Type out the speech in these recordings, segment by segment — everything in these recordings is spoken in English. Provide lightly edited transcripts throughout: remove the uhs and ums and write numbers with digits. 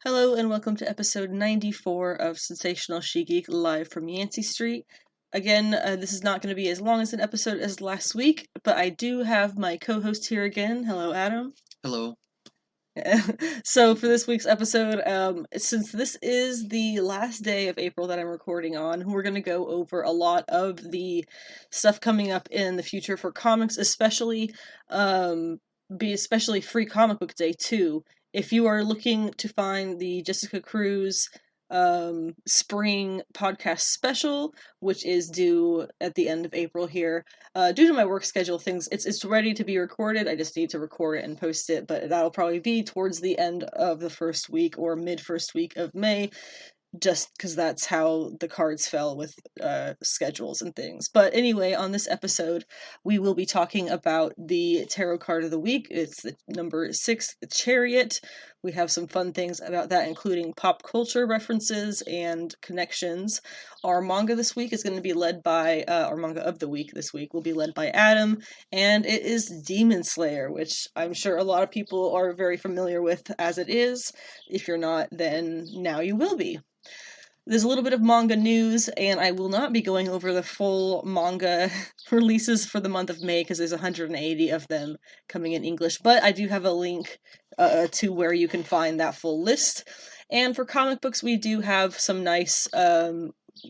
Hello and welcome to episode 94 of Sensational She-Geek live from Yancey Street. Again, this is not going to be as long as an episode as last week, but I do have my co-host here again. Hello, Adam. Hello. So for this week's episode, since this is the last day of April that I'm recording on, we're going to go over a lot of the stuff coming up in the future for comics, especially Free Comic Book Day too. If you are looking to find the Jessica Cruz spring podcast special, which is due at the end of April here, due to my work schedule, it's ready to be recorded. I just need to record it and post it, but that'll probably be towards the end of the first week or mid first week of May, just because that's how the cards fell with schedules and things. But anyway, on this episode, we will be talking about the tarot card of the week. It's the number 6, the Chariot. We have some fun things about that, including pop culture references and connections. Our manga this week is going to be led by, our manga of the week this week will be led by Adam, and it is Demon Slayer, which I'm sure a lot of people are very familiar with as it is. If you're not, then now you will be. There's a little bit of manga news, and I will not be going over the full manga releases for the month of May, because there's 180 of them coming in English, but I do have a link to where you can find that full list. And for comic books, we do have some nice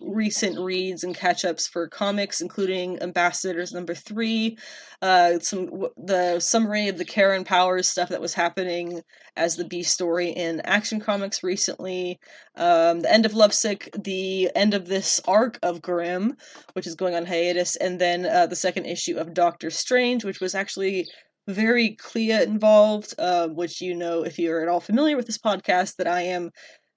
recent reads and catch-ups for comics, including Ambassadors number 3, the summary of the Karen Powers stuff that was happening as the B-Story in Action Comics recently, the end of Lovesick, the end of this arc of Grimm, which is going on hiatus, and then the second issue of Doctor Strange, which was actually very Clea involved, which you know, if you're at all familiar with this podcast, that I am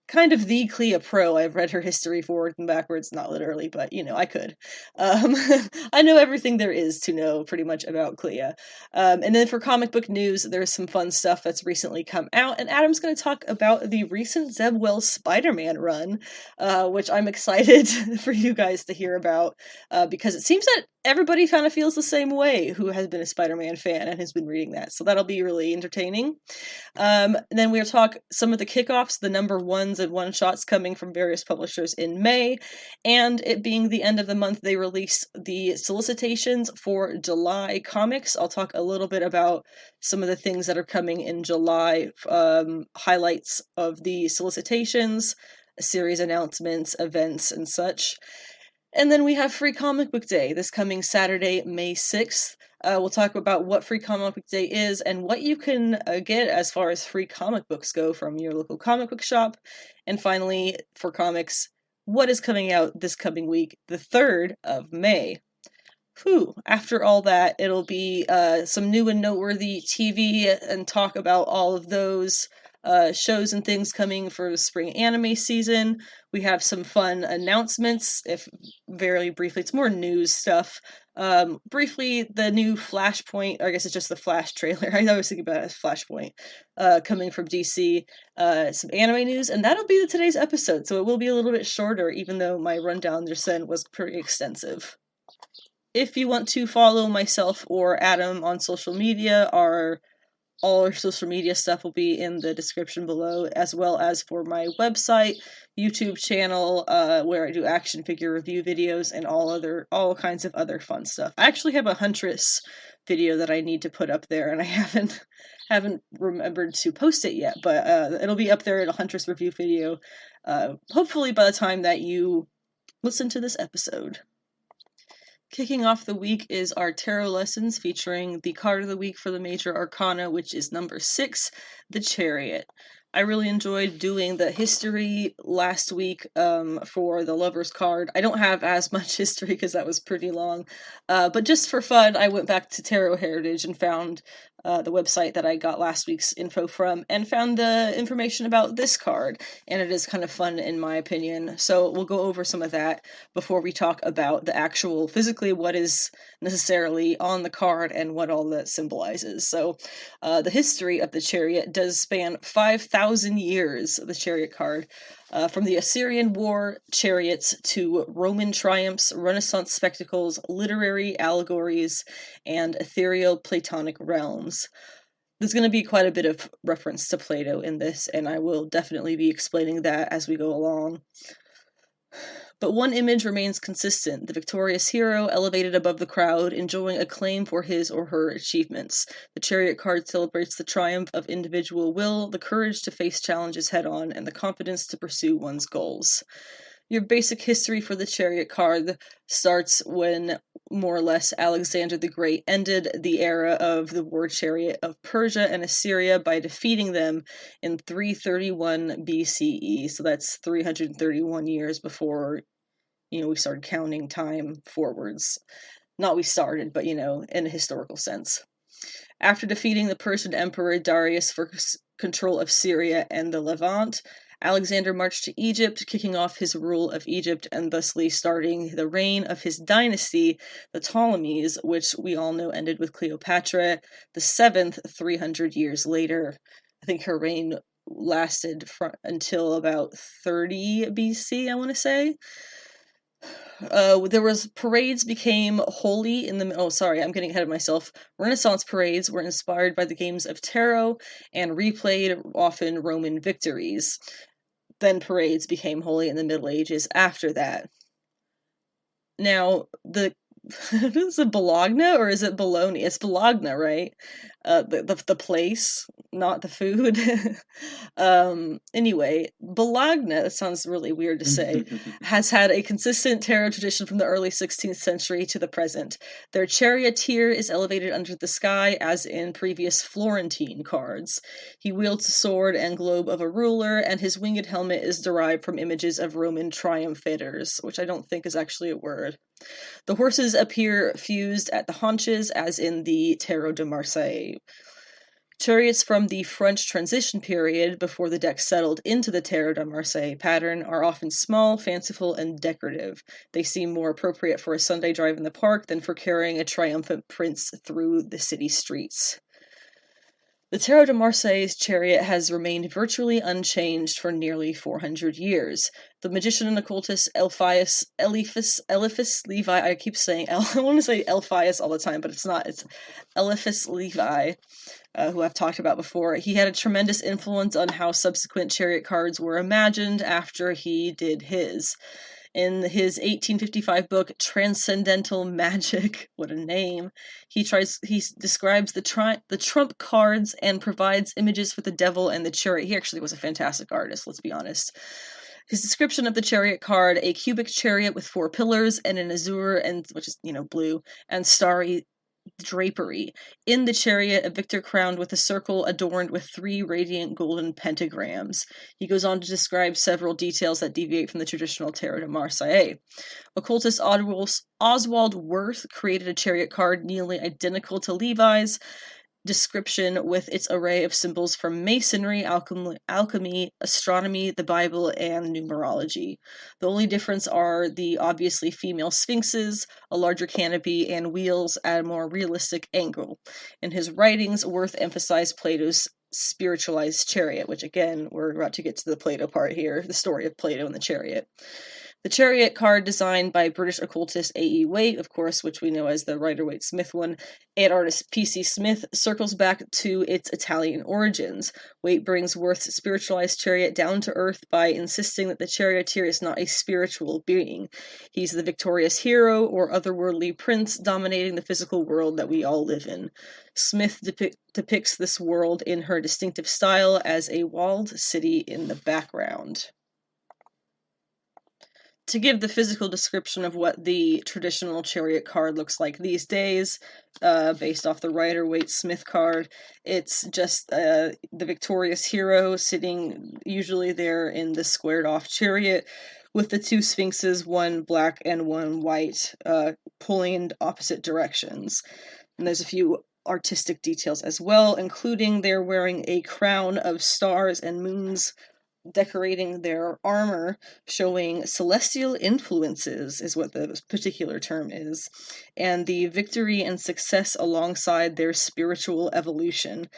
kind of the Clea pro. I've read her history forward and backwards, not literally, but, you know, I could. I know everything there is to know pretty much about Clea. And then for comic book news, there's some fun stuff that's recently come out, and Adam's going to talk about the recent Zeb Wells Spider-Man run, which I'm excited for you guys to hear about, because it seems that everybody kind of feels the same way who has been a Spider-Man fan and has been reading that, so that'll be really entertaining. And then we'll talk some of the kickoffs, the number 1s and one-shots coming from various publishers in May, and it being the end of the month, they release the solicitations for July comics. I'll talk a little bit about some of the things that are coming in July, highlights of the solicitations, series announcements, events, and such. And then we have Free Comic Book Day, this coming Saturday, May 6th. We'll talk about what Free Comic Book Day is and what you can get as far as free comic books go from your local comic book shop. And finally, for comics, what is coming out this coming week, the 3rd of May. Whew, after all that, it'll be some new and noteworthy TV and talk about all of those shows and things coming for the spring anime season. We have some fun announcements, if very briefly, it's more news stuff. Briefly, the new Flashpoint, or I guess it's just the Flash trailer, I was thinking about it as Flashpoint, coming from DC, some anime news, and that'll be today's episode, so it will be a little bit shorter, even though my rundown just then was pretty extensive. If you want to follow myself or Adam on social media, all our social media stuff will be in the description below, as well as for my website, YouTube channel, where I do action figure review videos and all kinds of other fun stuff. I actually have a Huntress video that I need to put up there, and I haven't remembered to post it yet, but it'll be up there in a Huntress review video, hopefully by the time that you listen to this episode. Kicking off the week is our tarot lessons featuring the card of the week for the Major Arcana, which is number 6, the Chariot. I really enjoyed doing the history last week for the Lover's card. I don't have as much history because that was pretty long, but just for fun, I went back to Tarot Heritage and found the website that I got last week's info from, and found the information about this card, and it is kind of fun in my opinion. So we'll go over some of that before we talk about the actual, physically, what is necessarily on the card and what all that symbolizes. So the history of the Chariot does span 5,000 years, the Chariot card. From the Assyrian War, chariots, to Roman triumphs, Renaissance spectacles, literary allegories, and ethereal Platonic realms. There's going to be quite a bit of reference to Plato in this, and I will definitely be explaining that as we go along. But one image remains consistent, the victorious hero elevated above the crowd, enjoying acclaim for his or her achievements. The Chariot card celebrates the triumph of individual will, the courage to face challenges head-on, and the confidence to pursue one's goals. Your basic history for the Chariot card starts when, more or less, Alexander the Great ended the era of the war chariot of Persia and Assyria by defeating them in 331 BCE. So that's 331 years before, we started counting time forwards. Not we started, but, in a historical sense. After defeating the Persian Emperor Darius for control of Syria and the Levant, Alexander marched to Egypt, kicking off his rule of Egypt and thusly starting the reign of his dynasty, the Ptolemies, which we all know ended with Cleopatra, the 7th, 300 years later. I think her reign lasted until about 30 BC, I want to say. There was parades became holy in the... Oh, sorry, I'm getting ahead of myself. Renaissance parades were inspired by the games of tarot and replayed often Roman victories. Then parades became holy in the Middle Ages after that. Now, is it Bologna or is it Bologna? It's Bologna, right? The place, not the food. Anyway, Bologna, that sounds really weird to say, has had a consistent tarot tradition from the early 16th century to the present. Their charioteer is elevated under the sky, as in previous Florentine cards. He wields a sword and globe of a ruler, and his winged helmet is derived from images of Roman triumphators, which I don't think is actually a word. The horses appear fused at the haunches, as in the Tarot de Marseille. Chariots from the French transition period, before the deck settled into the Tarot de Marseille pattern, are often small, fanciful, and decorative. They seem more appropriate for a Sunday drive in the park than for carrying a triumphant prince through the city streets. The Tarot de Marseille's chariot has remained virtually unchanged for nearly 400 years. The magician and occultist Eliphas Levi, I keep saying, I want to say Eliphas all the time, but it's not, it's Eliphas Levi, who I've talked about before. He had a tremendous influence on how subsequent chariot cards were imagined after he did his. In his 1855 book, Transcendental Magic, what a name, he describes the trump cards and provides images for the devil and the chariot. He actually was a fantastic artist, let's be honest. His description of the chariot card, a cubic chariot with 4 pillars and an azure, which is, blue, and starry drapery. In the chariot, a victor crowned with a circle adorned with 3 radiant golden pentagrams. He goes on to describe several details that deviate from the traditional Tarot de Marseille. Occultist Oswald Worth created a chariot card nearly identical to Levi's description, with its array of symbols from masonry, alchemy, astronomy, the Bible, and numerology. The only difference are the obviously female sphinxes, a larger canopy, and wheels at a more realistic angle. In his writings, Worth emphasized Plato's spiritualized chariot, which again, we're about to get to the Plato part here, the story of Plato and the chariot. The chariot card, designed by British occultist A.E. Waite, of course, which we know as the Rider-Waite-Smith one, and artist P.C. Smith, circles back to its Italian origins. Waite brings Worth's spiritualized chariot down to earth by insisting that the charioteer is not a spiritual being. He's the victorious hero or otherworldly prince dominating the physical world that we all live in. Smith depicts this world in her distinctive style as a walled city in the background. To give the physical description of what the traditional chariot card looks like these days, based off the Rider-Waite-Smith card, it's just the victorious hero sitting usually there in the squared-off chariot with the 2 sphinxes, one black and one white, pulling in opposite directions. And there's a few artistic details as well, including they're wearing a crown of stars and moons decorating their armor, showing celestial influences, is what the particular term is, and the victory and success alongside their spiritual evolution.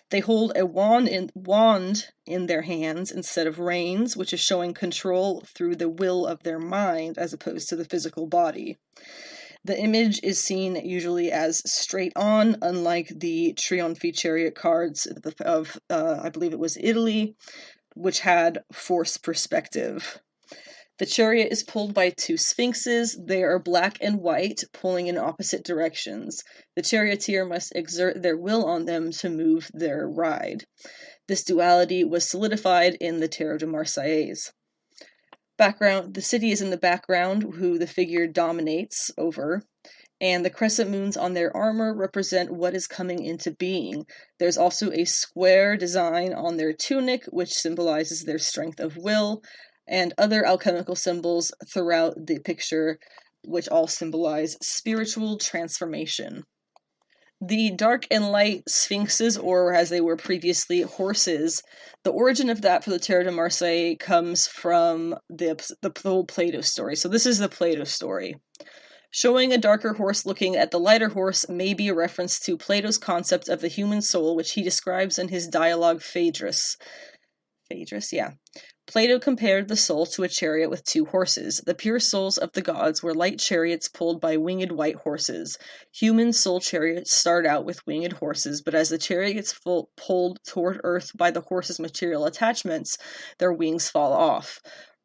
They hold a wand in their hands instead of reins, which is showing control through the will of their mind as opposed to the physical body. The image is seen usually as straight on, unlike the Trionfi Chariot cards of I believe it was Italy, which had forced perspective. The chariot is pulled by two sphinxes. They are black and white, pulling in opposite directions. The charioteer must exert their will on them to move their ride. This duality was solidified in the Tarot de Marseillais. Background: the city is in the background, who the figure dominates over, and the crescent moons on their armor represent what is coming into being. There's also a square design on their tunic, which symbolizes their strength of will, and other alchemical symbols throughout the picture, which all symbolize spiritual transformation. The dark and light sphinxes, or as they were previously, horses, the origin of that for the Tarot de Marseille comes from the whole Plato story. So this is the Plato story. Showing a darker horse looking at the lighter horse may be a reference to Plato's concept of the human soul, which he describes in his dialogue Phaedrus. Phaedrus, yeah. Plato compared the soul to a chariot with two horses. The pure souls of the gods were light chariots pulled by winged white horses. Human soul chariots start out with winged horses, but as the chariot gets pulled toward earth by the horse's material attachments, their wings fall off.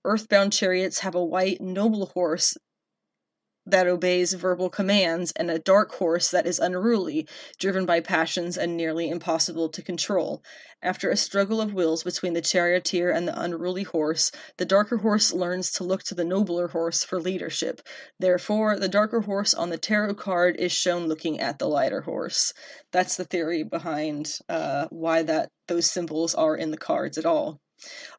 Earthbound chariots have a white, noble horse that obeys verbal commands, and a dark horse that is unruly, driven by passions and nearly impossible to control. After a struggle of wills between the charioteer and the unruly horse, the darker horse learns to look to the nobler horse for leadership. Therefore, the darker horse on the tarot card is shown looking at the lighter horse. That's the theory behind why those symbols are in the cards at all.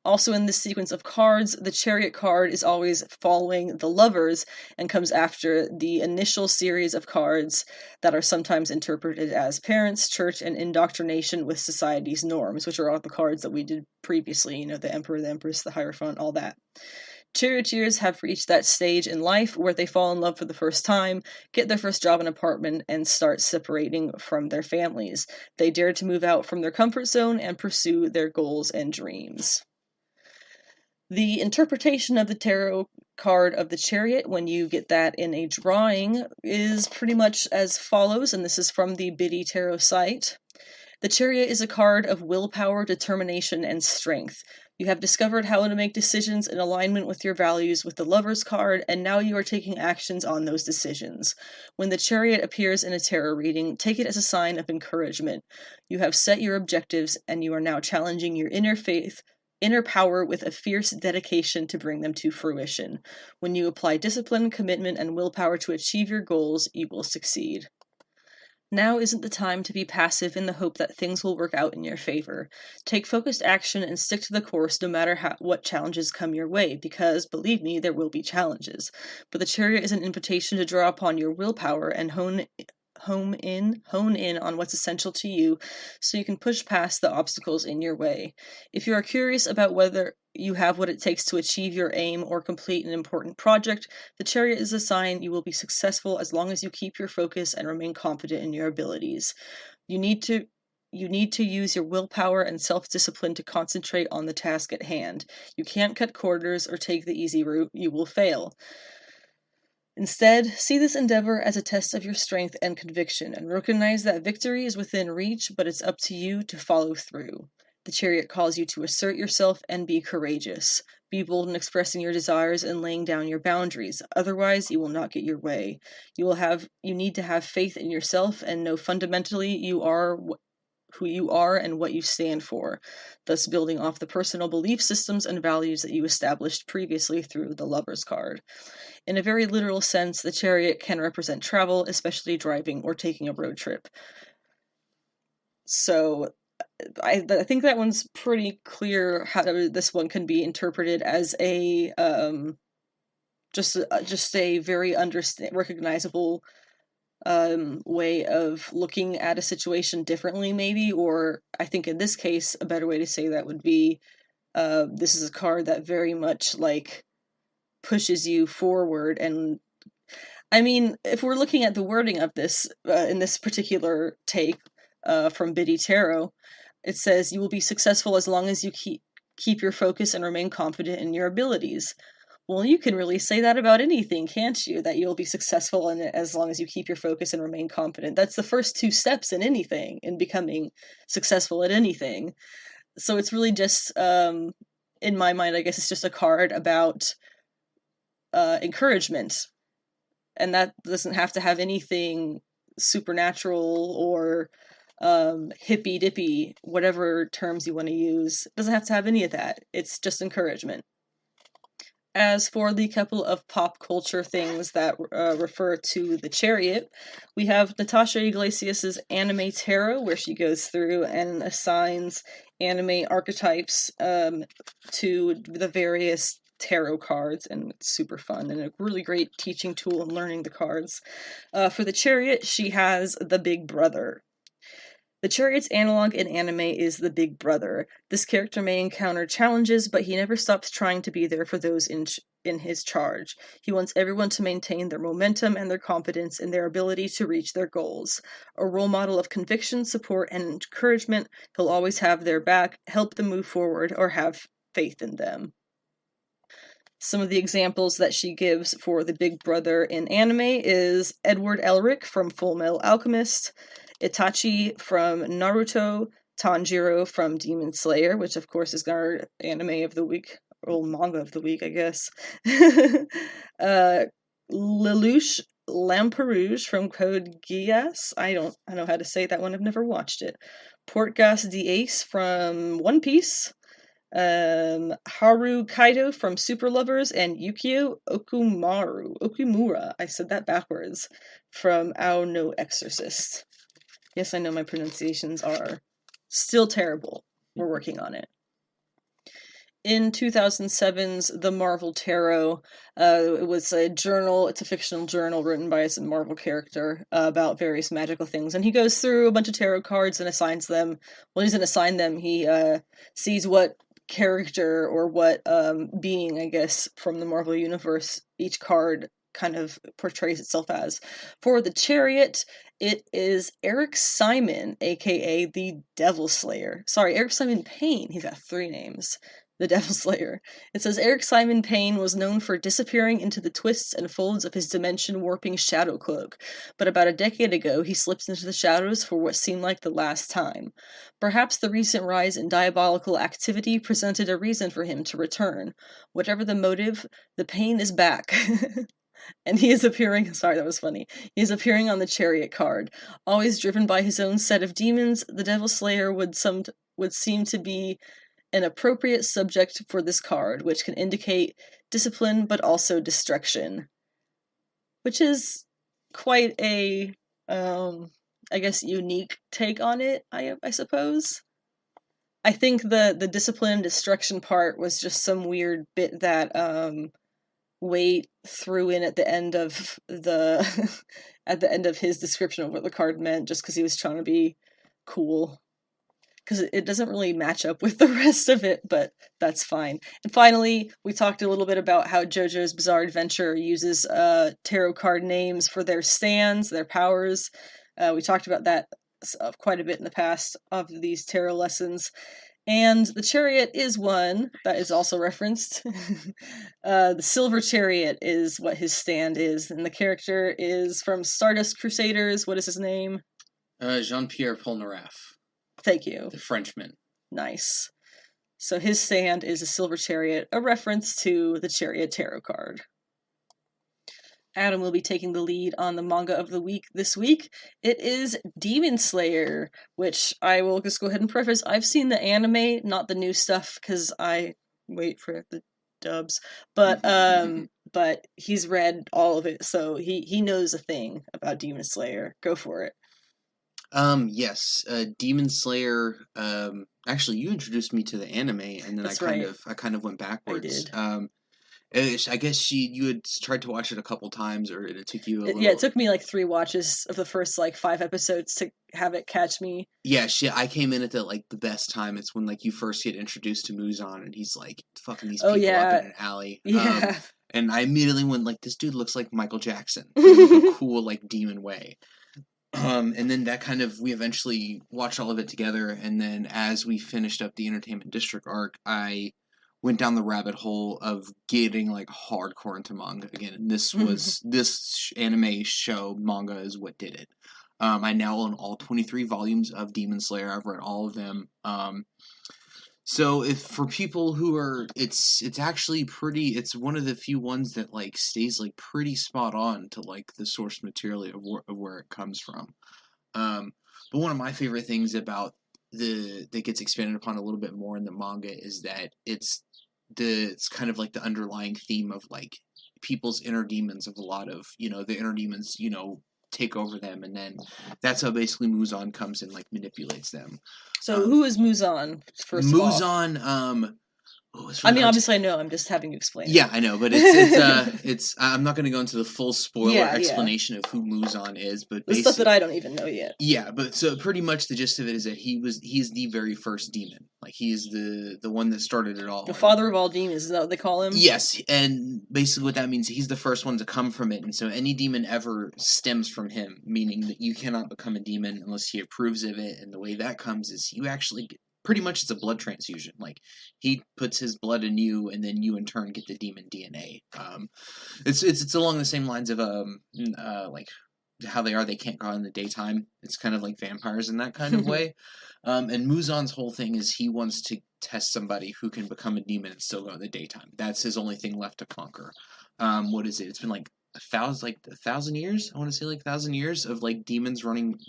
Also in this sequence of cards, the Chariot card is always following the Lovers and comes after the initial series of cards that are sometimes interpreted as parents, church, and indoctrination with society's norms, which are all the cards that we did previously, the Emperor, the Empress, the Hierophant, all that. Charioteers have reached that stage in life where they fall in love for the first time, get their first job and apartment, and start separating from their families. They dare to move out from their comfort zone and pursue their goals and dreams. The interpretation of the tarot card of the Chariot, when you get that in a drawing, is pretty much as follows, and this is from the Biddy Tarot site. The Chariot is a card of willpower, determination, and strength. You have discovered how to make decisions in alignment with your values with the Lover's card, and now you are taking actions on those decisions. When the Chariot appears in a tarot reading, take it as a sign of encouragement. You have set your objectives, and you are now challenging your inner power with a fierce dedication to bring them to fruition. When you apply discipline, commitment, and willpower to achieve your goals, you will succeed. Now isn't the time to be passive in the hope that things will work out in your favor. Take focused action and stick to the course no matter what challenges come your way, because, believe me, there will be challenges. But the Chariot is an invitation to draw upon your willpower and hone in on what's essential to you so you can push past the obstacles in your way. If you are curious about whether you have what it takes to achieve your aim or complete an important project, the Chariot is a sign you will be successful as long as you keep your focus and remain confident in your abilities. You need to use your willpower and self-discipline to concentrate on the task at hand. You can't cut corners or take the easy route. You will fail. Instead, see this endeavor as a test of your strength and conviction, and recognize that victory is within reach, but it's up to you to follow through. The Chariot calls you to assert yourself and be courageous. Be bold in expressing your desires and laying down your boundaries. Otherwise, you will not get your way. You need to have faith in yourself and know fundamentally you are who you are and what you stand for, thus building off the personal belief systems and values that you established previously through the Lover's card. In a very literal sense, the Chariot can represent travel, especially driving or taking a road trip. So, I think that one's pretty clear how this one can be interpreted as a just a very recognizable way of looking at a situation differently, maybe. Or I think in this case, a better way to say that would be this is a card that very much pushes you forward. And I mean, if we're looking at the wording of this in this particular take from Biddy Tarot, it says you will be successful as long as you keep your focus and remain confident in your abilities. Well, you can really say that about anything, can't you? That you'll be successful in it as long as you keep your focus and remain confident. That's the first 2 steps in anything, in becoming successful at anything. So it's really just, in my mind, I guess it's just a card about encouragement. And that doesn't have to have anything supernatural or hippy-dippy, whatever terms you want to use. It doesn't have to have any of that. It's just encouragement. As for the couple of pop culture things that refer to the Chariot, we have Natasha Iglesias' Anime Tarot, where she goes through and assigns anime archetypes to the various tarot cards, and it's super fun and a really great teaching tool in learning the cards. For the Chariot, she has the Big Brother. The Chariot's analog in anime is the Big Brother. This character may encounter challenges, but he never stops trying to be there for those in his charge. He wants everyone to maintain their momentum and their confidence in their ability to reach their goals. A role model of conviction, support, and encouragement, he'll always have their back, help them move forward, or have faith in them. Some of the examples that she gives for the Big Brother in anime is Edward Elric from Full Metal Alchemist, Itachi from Naruto, Tanjiro from Demon Slayer, which of course is our anime of the week, or manga of the week, I guess. Lelouch Lamperouge from Code Geass. I don't know how to say that one, I've never watched it. Portgas D'Ace from One Piece. Haru Kaido from Super Lovers, and Yukio Okumura, I said that backwards, from Ao no Exorcist. Yes, I know my pronunciations are still terrible. We're working on it. In 2007's The Marvel Tarot, it was a journal, it's a fictional journal written by a Marvel character about various magical things, and he goes through a bunch of tarot cards and assigns them. Well, he doesn't assign them, he sees what character or what being, I guess, from the Marvel Universe each card kind of portrays itself as. For the Chariot, it is Eric Simon, aka the Devil Slayer. Sorry, Eric Simon Payne. He's got 3 names. The Devil Slayer. It says Eric Simon Payne was known for disappearing into the twists and folds of his dimension-warping shadow cloak, but about a decade ago he slipped into the shadows for what seemed like the last time. Perhaps the recent rise in diabolical activity presented a reason for him to return. Whatever the motive, the Payne is back. And he is appearing, sorry, that was funny. He is appearing on the Chariot card. Always driven by his own set of demons, the Devil Slayer would seem to be an appropriate subject for this card, which can indicate discipline but also destruction. Which is quite a, I guess, unique take on it, I suppose. I think the discipline and destruction part was just some weird bit that Waite threw in at the end of at the end of his description of what the card meant, just because he was trying to be cool. Because it doesn't really match up with the rest of it, but that's fine. And finally, we talked a little bit about how JoJo's Bizarre Adventure uses tarot card names for their stands, their powers. We talked about that quite a bit in the past of these tarot lessons. And the Chariot is one that is also referenced. The Silver Chariot is what his stand is, and the character is from Stardust Crusaders. What is his name? Jean-Pierre Polnareff. Thank you. The Frenchman. Nice. So his stand is a Silver Chariot, a reference to the Chariot tarot card. Adam will be taking the lead on the manga of the week this week. It is Demon Slayer, which I will just go ahead and preface. I've seen the anime, not the new stuff, because I wait for the dubs. But but he's read all of it, so he knows a thing about Demon Slayer. Go for it. Yes, Demon Slayer, actually you introduced me to the anime, and then I kind of went backwards. I did. I guess you had tried to watch it a couple times, or it took you a little... Yeah, it took me like 3 watches of the first 5 episodes to have it catch me. Yeah, I came in at the best time. It's when you first get introduced to Muzan, and he's fucking these people up in an alley. Yeah. And I immediately went this dude looks like Michael Jackson in a cool demon way. And then that we eventually watched all of it together, and then as we finished up the Entertainment District arc, I went down the rabbit hole of getting like hardcore into manga again. And this anime show manga is what did it. I now own all 23 volumes of Demon Slayer. I've read all of them. So if for people who are, it's actually pretty, it's one of the few ones that like stays like pretty spot on to like the source material of where it comes from. But one of my favorite things about that gets expanded upon a little bit more in the manga is that it's kind of like the underlying theme of like people's inner demons, of a lot of, the inner demons, take over them, and then that's how basically Muzan comes and like manipulates them. So who is Muzan, first of all? Muzan, obviously I know, I'm just having you explain. Yeah, I know, but it's I'm not going to go into the full spoiler explanation of who Muzan is, but the stuff that I don't even know yet. Yeah, but so pretty much the gist of it is that he's the very first demon. Like, he's the one that started it all. The father of all demons, is that what they call him? Yes, and basically what that means, he's the first one to come from it, and so any demon ever stems from him, meaning that you cannot become a demon unless he approves of it, and the way that comes is you actually get, pretty much it's a blood transfusion. Like, he puts his blood in you, and then you in turn get the demon DNA. It's along the same lines of like how they can't go out in the daytime. It's kind of like vampires in that kind of way. And Muzan's whole thing is he wants to test somebody who can become a demon and still go in the daytime. That's his only thing left to conquer. What is it? It's been like a thousand years. I want to say like 1,000 years of like demons running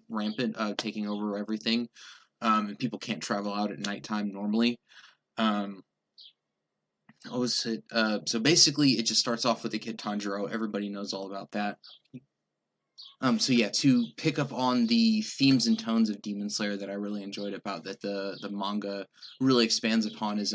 rampant, taking over everything. And people can't travel out at nighttime normally. So basically it just starts off with the kid Tanjiro. Everybody knows all about that. So yeah, to pick up on the themes and tones of Demon Slayer that I really enjoyed about that the manga really expands upon is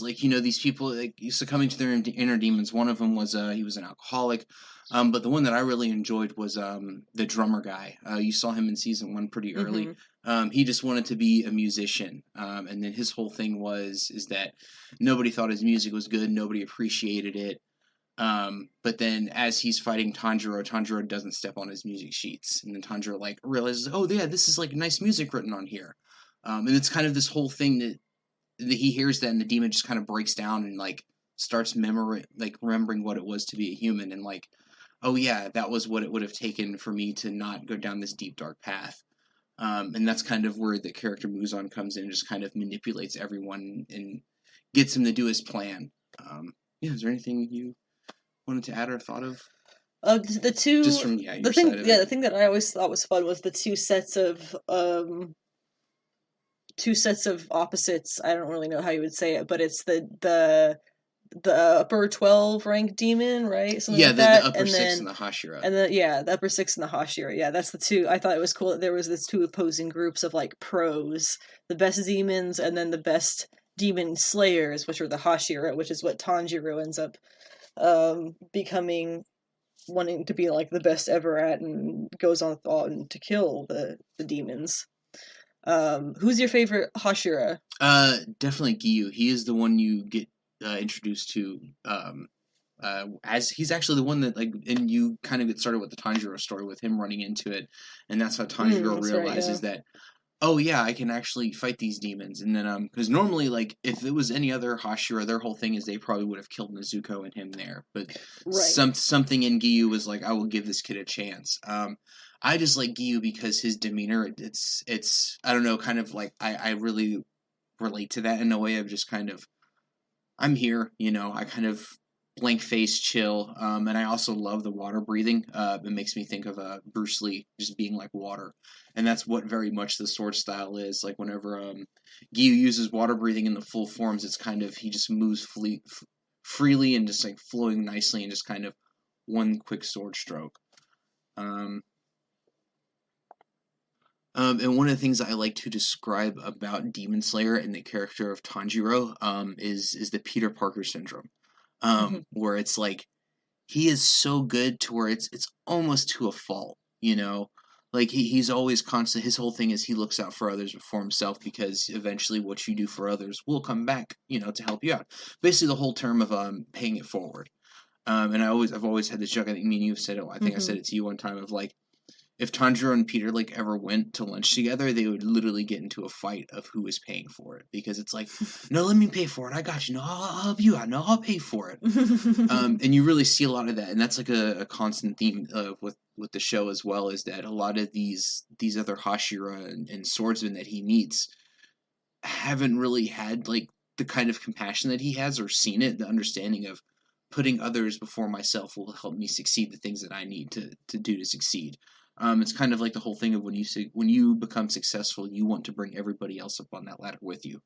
like, these people like succumbing to their inner demons. One of them was he was an alcoholic. But the one that I really enjoyed was the drummer guy. You saw him in season 1 pretty early. Mm-hmm. He just wanted to be a musician. And then his whole thing is that nobody thought his music was good. Nobody appreciated it. But then as he's fighting Tanjiro doesn't step on his music sheets. And then Tanjiro like realizes, oh yeah, this is like nice music written on here. And it's kind of this whole thing that he hears that, and the demon just kind of breaks down and like starts remembering what it was to be a human, and like, oh yeah, that was what it would have taken for me to not go down this deep dark path. And that's kind of where the character Muzan comes in and just kind of manipulates everyone and gets him to do his plan. Is there anything you wanted to add or thought of? The two, just from your side of it. The thing that I always thought was fun was the two sets of opposites. I don't really know how you would say it, but it's the upper 12 rank demon, right? Something like that. The upper 6 and the Hashira. And the upper 6 and the Hashira. Yeah, that's the two. I thought it was cool that there was this two opposing groups of like pros, the best demons, and then the best demon slayers, which are the Hashira, which is what Tanjiro ends up becoming, wanting to be like the best ever at, and goes on to kill the demons. Who's your favorite Hashira? Definitely Giyu. He is the one you get introduced to, as he's actually the one that like, and you kind of get started with the Tanjiro story with him running into it, and that's how Tanjiro realizes that, oh yeah, I can actually fight these demons. And then because normally, like, if it was any other Hashira, their whole thing is they probably would have killed Nezuko and him there, but something in Giyu was like, I will give this kid a chance. I just like Giyu because his demeanor, it's I don't know, kind of like I really relate to that in a way of just kind of, I'm here, I kind of blank face chill, and I also love the water breathing. It makes me think of Bruce Lee just being like water, and that's what very much the sword style is. Like whenever Giyu uses water breathing in the full forms, it's kind of, he just moves freely and just like flowing nicely and just kind of one quick sword stroke. And one of the things I like to describe about Demon Slayer and the character of Tanjiro is the Peter Parker syndrome, where it's like he is so good to where it's almost to a fault, like he's always constant. His whole thing is he looks out for others before himself, because eventually what you do for others will come back, to help you out. Basically, the whole term of paying it forward. And I've always had this joke. I think me and you have said it. I think I said it to you one time of like, if Tanjiro and Peter like ever went to lunch together, they would literally get into a fight of who is paying for it, because it's like, no, let me pay for it. I got you. No, I'll help you out. No, I'll pay for it. And you really see a lot of that, and that's like a constant theme with the show as well, is that a lot of these other Hashira and swordsmen that he meets haven't really had like the kind of compassion that he has, or seen it, the understanding of putting others before myself will help me succeed the things that I need to do to succeed. It's kind of like the whole thing of when you become successful, you want to bring everybody else up on that ladder with you.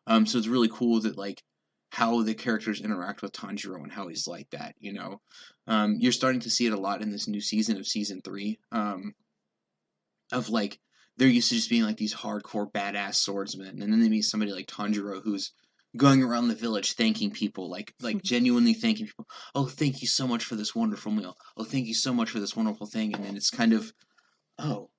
So it's really cool that like how the characters interact with Tanjiro and how he's like that, you know. You're starting to see it a lot in this new season of season 3. Of like, they're used to just being like these hardcore badass swordsmen, and then they meet somebody like Tanjiro who's going around the village thanking people, like genuinely thanking people. Oh, thank you so much for this wonderful meal. Oh, thank you so much for this wonderful thing. And then it's kind of, oh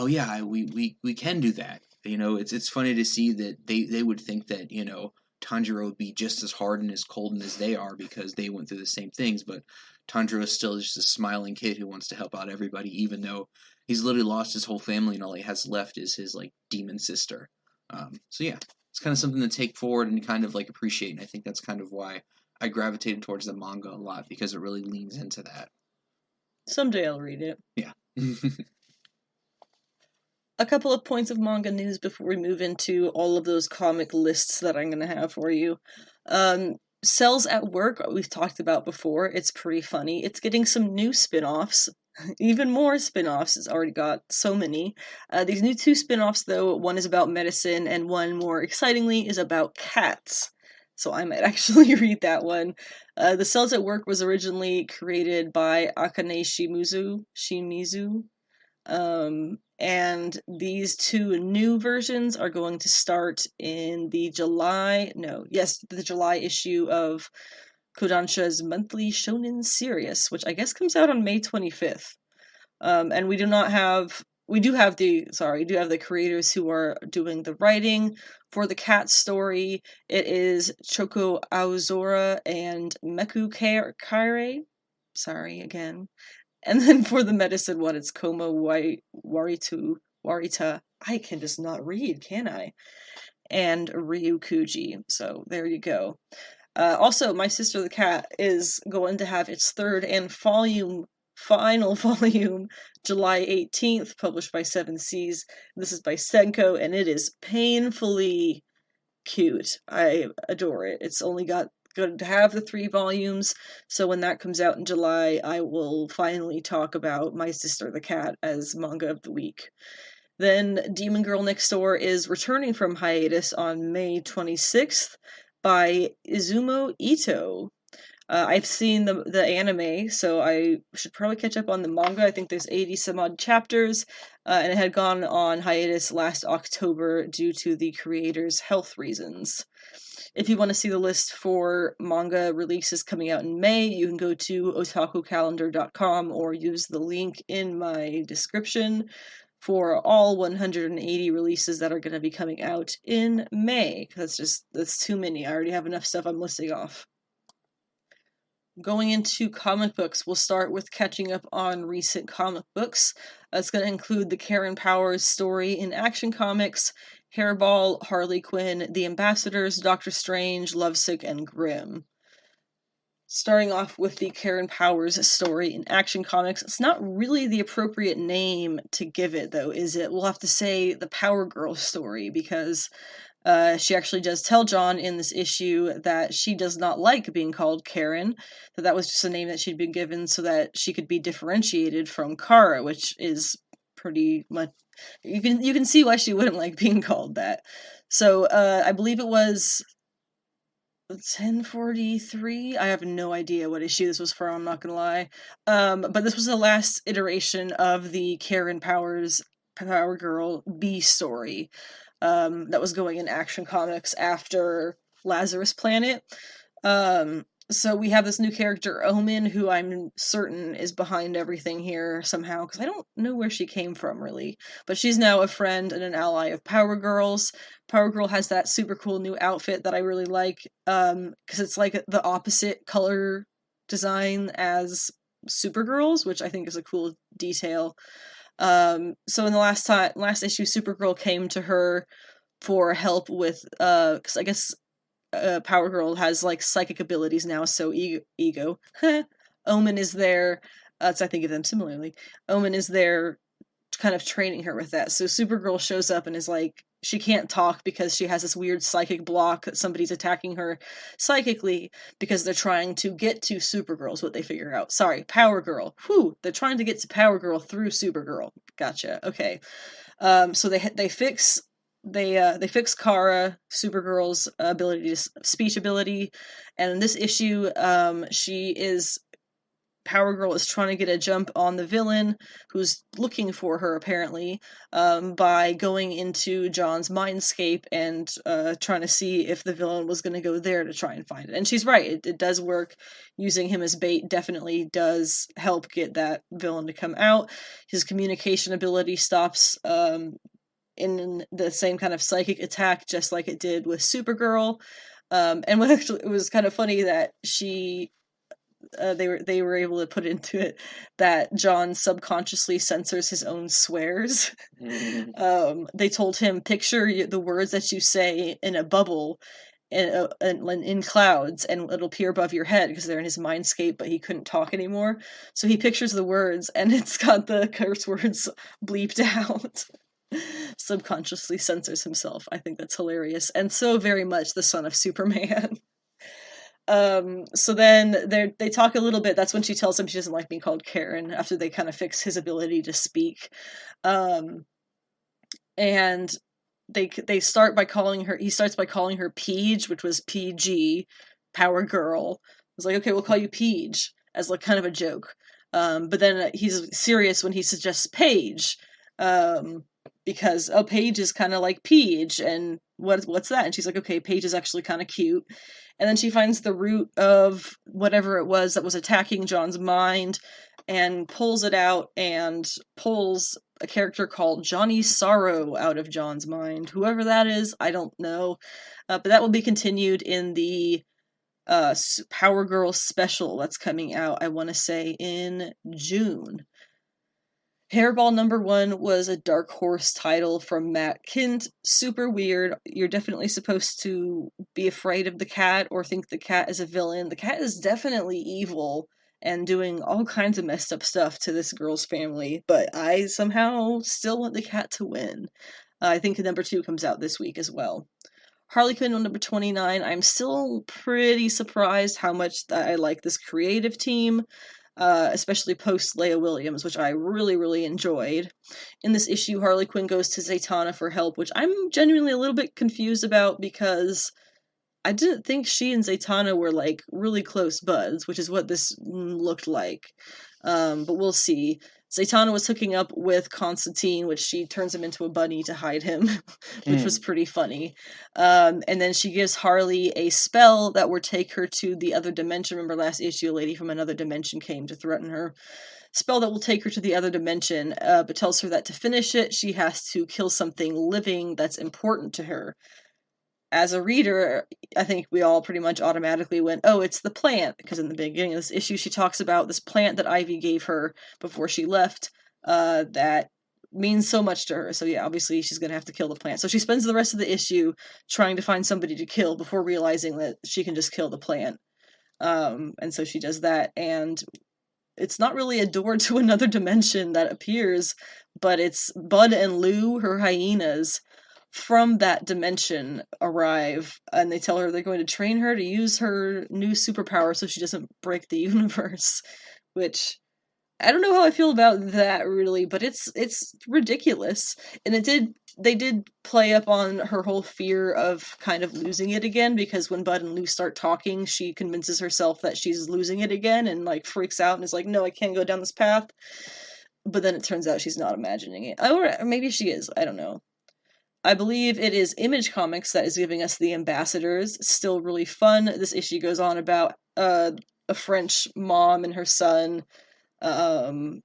yeah, we can do that. You know, it's funny to see that they would think that, you know, Tanjiro would be just as hard and as cold as they are because they went through the same things, but Tanjiro is still just a smiling kid who wants to help out everybody, even though he's literally lost his whole family and all he has left is his like demon sister. So yeah, it's kind of something to take forward and kind of like appreciate, and I think that's kind of why I gravitated towards the manga a lot, because it really leans into that. Someday I'll read it. Yeah. A couple of points of manga news before we move into all of those comic lists that I'm going to have for you. Cells at Work, we've talked about before. It's pretty funny. It's getting some new spin-offs. Even more spin-offs. It's already got so many. These new 2 spin-offs, though, one is about medicine, and one, more excitingly, is about cats. So I might actually read that one. The Cells at Work was originally created by Akane Shimizu. And these 2 new versions are going to start in the July issue of Kodansha's monthly Shonen Serious, which I guess comes out on May 25th. And we do have the creators who are doing the writing for the cat story. It is Choko Aozora and Meku Kaire. Sorry again. And then for the medicine one, it's Koma Warita. I can just not read, can I? And Ryukuji. So there you go. Also, My Sister the Cat is going to have its 3rd and final volume, July 18th, published by 7 Seas. This is by Senko, and it is painfully cute. I adore it. It's only going to have the 3 volumes, so when that comes out in July, I will finally talk about My Sister the Cat as manga of the week. Then Demon Girl Next Door is returning from hiatus on May 26th by Izumo Ito. I've seen the anime, so I should probably catch up on the manga. I think there's 80 some odd chapters, and it had gone on hiatus last October due to the creator's health reasons. If you want to see the list for manga releases coming out in May, you can go to otakucalendar.com or use the link in my description for all 180 releases that are going to be coming out in May. That's too many. I already have enough stuff I'm listing off. Going into comic books, we'll start with catching up on recent comic books. It's going to include the Karen Powers story in Action Comics, Hairball, Harley Quinn, The Ambassadors, Doctor Strange, Lovesick, and Grimm. Starting off with the Karen Powers story in Action Comics, it's not really the appropriate name to give it, though, is it? We'll have to say the Powergirl story, because she actually does tell John in this issue that she does not like being called Karen, that was just a name that she'd been given so that she could be differentiated from Kara, which is pretty much, you can see why she wouldn't like being called that. So I believe it was 1043. I have no idea what issue this was from, I'm not gonna lie. But this was the last iteration of the Karen Powers Powergirl B-Story. That was going in Action Comics after Lazarus Planet. So we have this new character, Omen, who I'm certain is behind everything here somehow, because I don't know where she came from, really. But she's now a friend and an ally of Power Girl's. Power Girl has that super cool new outfit that I really like, because it's like the opposite color design as Supergirls, which I think is a cool detail. So in the last issue, Supergirl came to her for help with, because I guess Powergirl has like psychic abilities now, so ego. Omen is there. So I think of them similarly. Omen is there kind of training her with that. So Supergirl shows up and is like, she can't talk because she has this weird psychic block that somebody's attacking her psychically because they're trying to get to Supergirl is what they figure out. Sorry, Powergirl. Whew, they're trying to get to Powergirl through Supergirl. Gotcha. Okay. So they fix Kara, Supergirl's speech ability, and in this issue, Powergirl is trying to get a jump on the villain who's looking for her, apparently, by going into John's mindscape and trying to see if the villain was going to go there to try and find it. And she's right, it does work. Using him as bait definitely does help get that villain to come out. His communication ability stops in the same kind of psychic attack, just like it did with Supergirl. And it was kind of funny that they were able to put into it that John subconsciously censors his own swears. They told him, picture the words that you say in a bubble in clouds, and it'll appear above your head because they're in his mindscape, but he couldn't talk anymore. So he pictures the words, and it's got the curse words bleeped out. Subconsciously censors himself. I think that's hilarious, and so very much the son of Superman. So then they talk a little bit. That's when she tells him she doesn't like being called Karen, after they kind of fix his ability to speak. And he starts by calling her Peach, which was PG, Power Girl. I was like, okay, we'll call you Peach, as like kind of a joke. But then he's serious when he suggests Paige. Because Paige is kind of like Peach, and what's that? And she's like, okay, Paige is actually kind of cute. And then she finds the root of whatever it was that was attacking John's mind, and pulls it out, and pulls a character called Johnny Sorrow out of John's mind. Whoever that is, I don't know. But that will be continued in the Power Girl special that's coming out, I want to say, in June. Hairball #1 was a Dark Horse title from Matt Kindt. Super weird. You're definitely supposed to be afraid of the cat or think the cat is a villain. The cat is definitely evil and doing all kinds of messed up stuff to this girl's family, but I somehow still want the cat to win. I think #2 comes out this week as well. Harley Quinn #29. I'm still pretty surprised how much I like this creative team. Especially post Leah Williams, which I really, really enjoyed. In this issue, Harley Quinn goes to Zatanna for help, which I'm genuinely a little bit confused about because I didn't think she and Zatanna were like really close buds, which is what this looked like. But we'll see. Zatanna was hooking up with Constantine, which she turns him into a bunny to hide him, which was pretty funny. And then she gives Harley a spell that will take her to the other dimension. Remember last issue, a lady from another dimension came to threaten her. Spell that will take her to the other dimension, but tells her that to finish it, she has to kill something living that's important to her. As a reader, I think we all pretty much automatically went, oh, it's the plant, because in the beginning of this issue, she talks about this plant that Ivy gave her before she left, that means so much to her. So yeah, obviously she's going to have to kill the plant. So she spends the rest of the issue trying to find somebody to kill before realizing that she can just kill the plant. And so she does that, and it's not really a door to another dimension that appears, but it's Bud and Lou, her hyenas, from that dimension arrive, and they tell her they're going to train her to use her new superpower so she doesn't break the universe, which I don't know how I feel about that really, but it's ridiculous. And they did play up on her whole fear of kind of losing it again, because when Bud and Lou start talking, she convinces herself that she's losing it again and like freaks out and is like, no, I can't go down this path. But then it turns out she's not imagining it. Or maybe she is, I don't know. I believe it is Image Comics that is giving us the Ambassadors. Still really fun. This issue goes on about a French mom and her son. They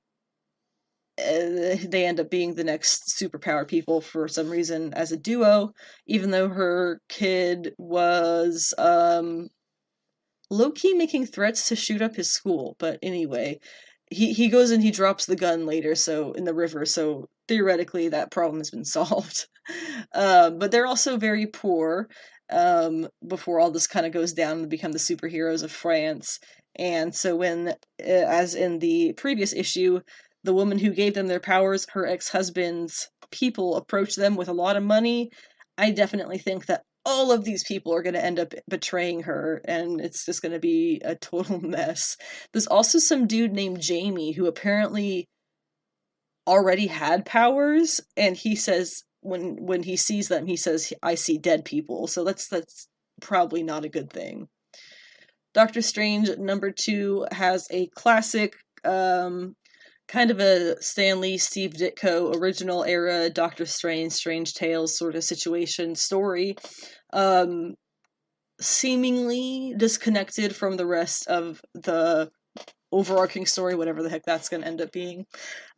end up being the next superpower people for some reason as a duo, even though her kid was low-key making threats to shoot up his school. But anyway, he goes and he drops the gun later, so in the river, so theoretically that problem has been solved. But they're also very poor before all this kind of goes down and become the superheroes of France. And so when, as in the previous issue, the woman who gave them their powers, her ex-husband's people approach them with a lot of money, I definitely think that all of these people are going to end up betraying her, and it's just going to be a total mess. There's also some dude named Jamie who apparently already had powers, and he says when he sees them, he says, "I see dead people." So that's probably not a good thing. Doctor Strange #2 has a classic, kind of a Stan Lee, Steve Ditko original era Doctor Strange, Strange Tales sort of situation story, seemingly disconnected from the rest of the overarching story, whatever the heck that's going to end up being.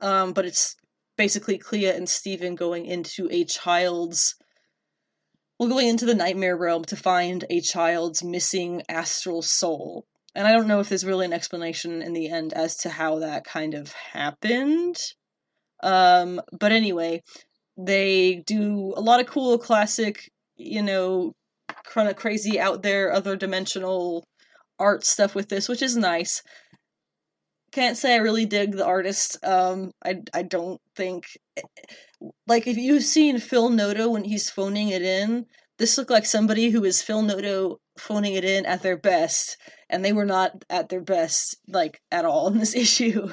But it's basically Clea and Steven going into going into the nightmare realm to find a child's missing astral soul. And I don't know if there's really an explanation in the end as to how that kind of happened. But anyway, they do a lot of cool classic, kind of crazy out there, other dimensional art stuff with this, which is nice. Can't say I really dig the artist. I don't think, like, if you've seen Phil Noto when he's phoning it in, this looked like somebody who is Phil Noto phoning it in at their best, and they were not at their best, like, at all in this issue.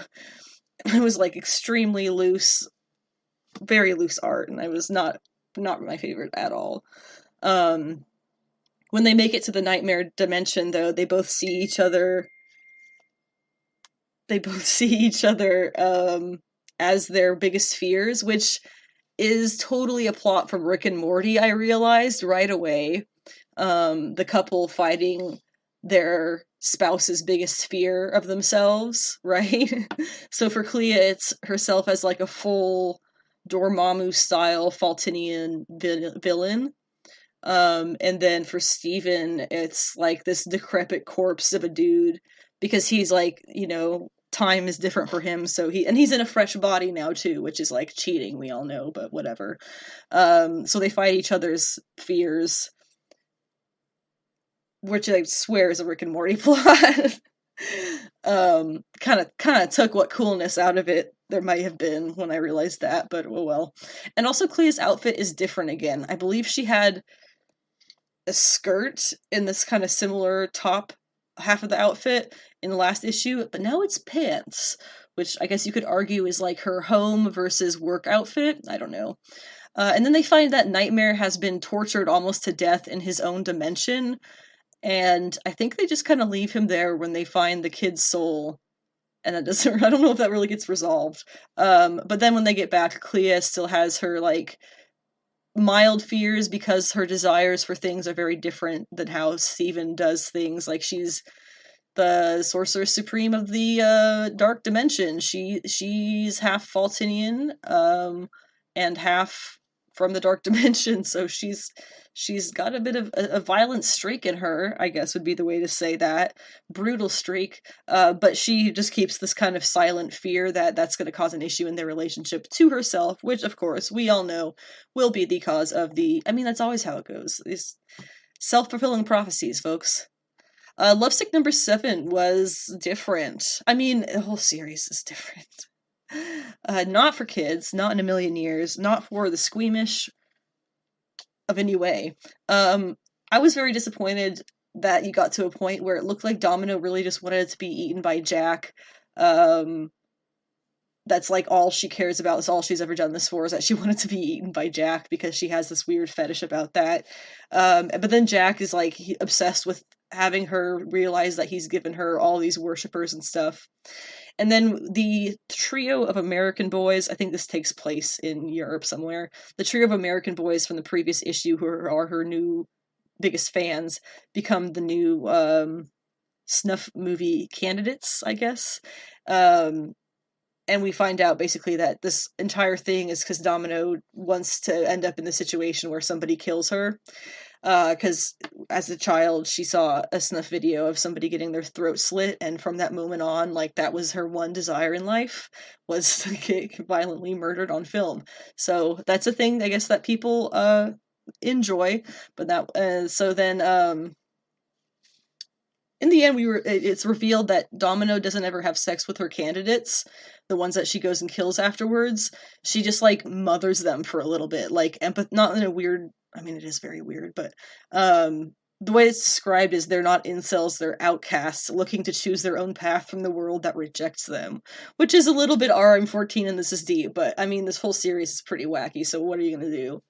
It was, like, extremely loose, very loose art, and it was not my favorite at all. When they make it to the nightmare dimension, though, they both see each other as their biggest fears, which is totally a plot from Rick and Morty, I realized right away. The couple fighting their spouse's biggest fear of themselves, right? So for Clea, it's herself as like a full Dormammu-style Faltinian villain. And then for Steven, it's like this decrepit corpse of a dude, because he's like, time is different for him, so he's in a fresh body now too, which is like cheating, we all know, but whatever. So they fight each other's fears, which I swear is a Rick and Morty plot. Kind of took what coolness out of it there might have been when I realized that, but oh well. And also Clea's outfit is different again. I believe she had a skirt in this kind of similar top half of the outfit in the last issue, but now it's pants, which I guess you could argue is like her home versus work outfit. I don't know. And then they find that Nightmare has been tortured almost to death in his own dimension, and I think they just kind of leave him there when they find the kid's soul, and I don't know if that really gets resolved. But then when they get back, Clea still has her, like, mild fears because her desires for things are very different than how Steven does things. Like, she's the Sorcerer Supreme of the dark dimension. She's half Faltinian, and half from the dark dimension, so she's got a bit of a violent streak in her, I guess would be the way to say that. Brutal streak, but she just keeps this kind of silent fear that that's going to cause an issue in their relationship to herself, which, of course, we all know will be the cause of that's always how it goes. These self-fulfilling prophecies, folks. Lovesick #7 was different. The whole series is different. Not for kids, not in a million years, not for the squeamish of any way. I was very disappointed that you got to a point where it looked like Domino really just wanted to be eaten by Jack. That's like all she cares about, is all she's ever done this for, is that she wanted to be eaten by Jack because she has this weird fetish about that. But then Jack is like obsessed with having her realize that he's given her all these worshippers and stuff. And then the trio of American boys, I think this takes place in Europe somewhere, the trio of American boys from the previous issue, who are her new biggest fans, become the new snuff movie candidates, I guess. And we find out basically that this entire thing is because Domino wants to end up in the situation where somebody kills her. because as a child she saw a snuff video of somebody getting their throat slit, and from that moment on, like, that was her one desire in life, was to get violently murdered on film. So that's a thing, I guess, that people enjoy. But that so then in the end, it's revealed that Domino doesn't ever have sex with her candidates, the ones that she goes and kills afterwards. She just, like, mothers them for a little bit, like, not in a weird, I mean, it is very weird, but the way it's described is they're not incels, they're outcasts looking to choose their own path from the world that rejects them, which is a little bit RM14 and this is deep, but I mean, this whole series is pretty wacky, so what are you gonna do?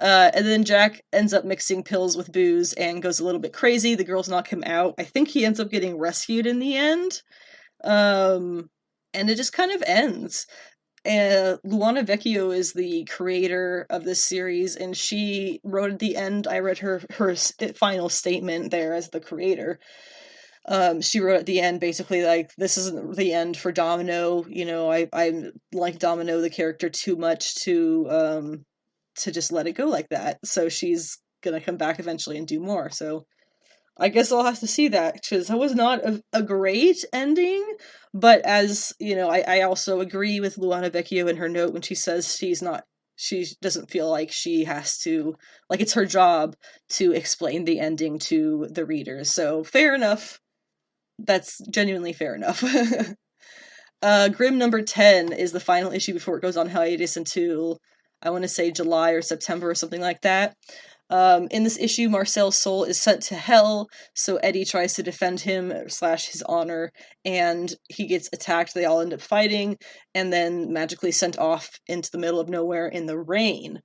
And then Jack ends up mixing pills with booze and goes a little bit crazy. The girls knock him out. I think he ends up getting rescued in the end. And it just kind of ends. Luana Vecchio is the creator of this series, and she wrote at the end, I read her final statement there as the creator. She wrote at the end basically like, this isn't the end for Domino. You know, I like Domino, the character, too much to just let it go like that. So she's gonna come back eventually and do more. So I guess I'll have to see that, because that was not a great ending. But as you know, I also agree with Luana Vecchio in her note when she says she doesn't feel like she has to, like, it's her job to explain the ending to the readers. So fair enough. That's genuinely fair enough. Grimm number 10 is the final issue before it goes on hiatus until, I want to say, July or September or something like that. In this issue, Marcel's soul is sent to hell, so Eddie tries to defend him / his honor, and he gets attacked. They all end up fighting, and then magically sent off into the middle of nowhere in the rain.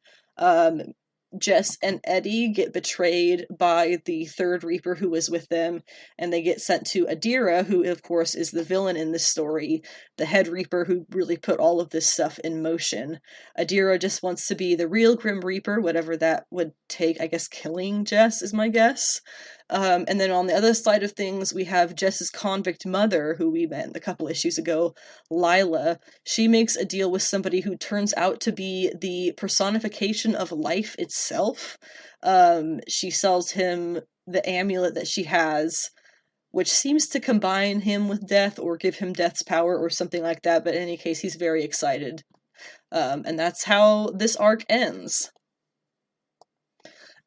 Jess and Eddie get betrayed by the third Reaper who was with them, and they get sent to Adira, who of course is the villain in this story, the head Reaper who really put all of this stuff in motion. Adira just wants to be the real Grim Reaper, whatever that would take. I guess killing Jess is my guess. And then on the other side of things, we have Jess's convict mother, who we met a couple issues ago, Lila. She makes a deal with somebody who turns out to be the personification of life itself. She sells him the amulet that she has, which seems to combine him with death or give him death's power or something like that, but in any case, he's very excited. And that's how this arc ends.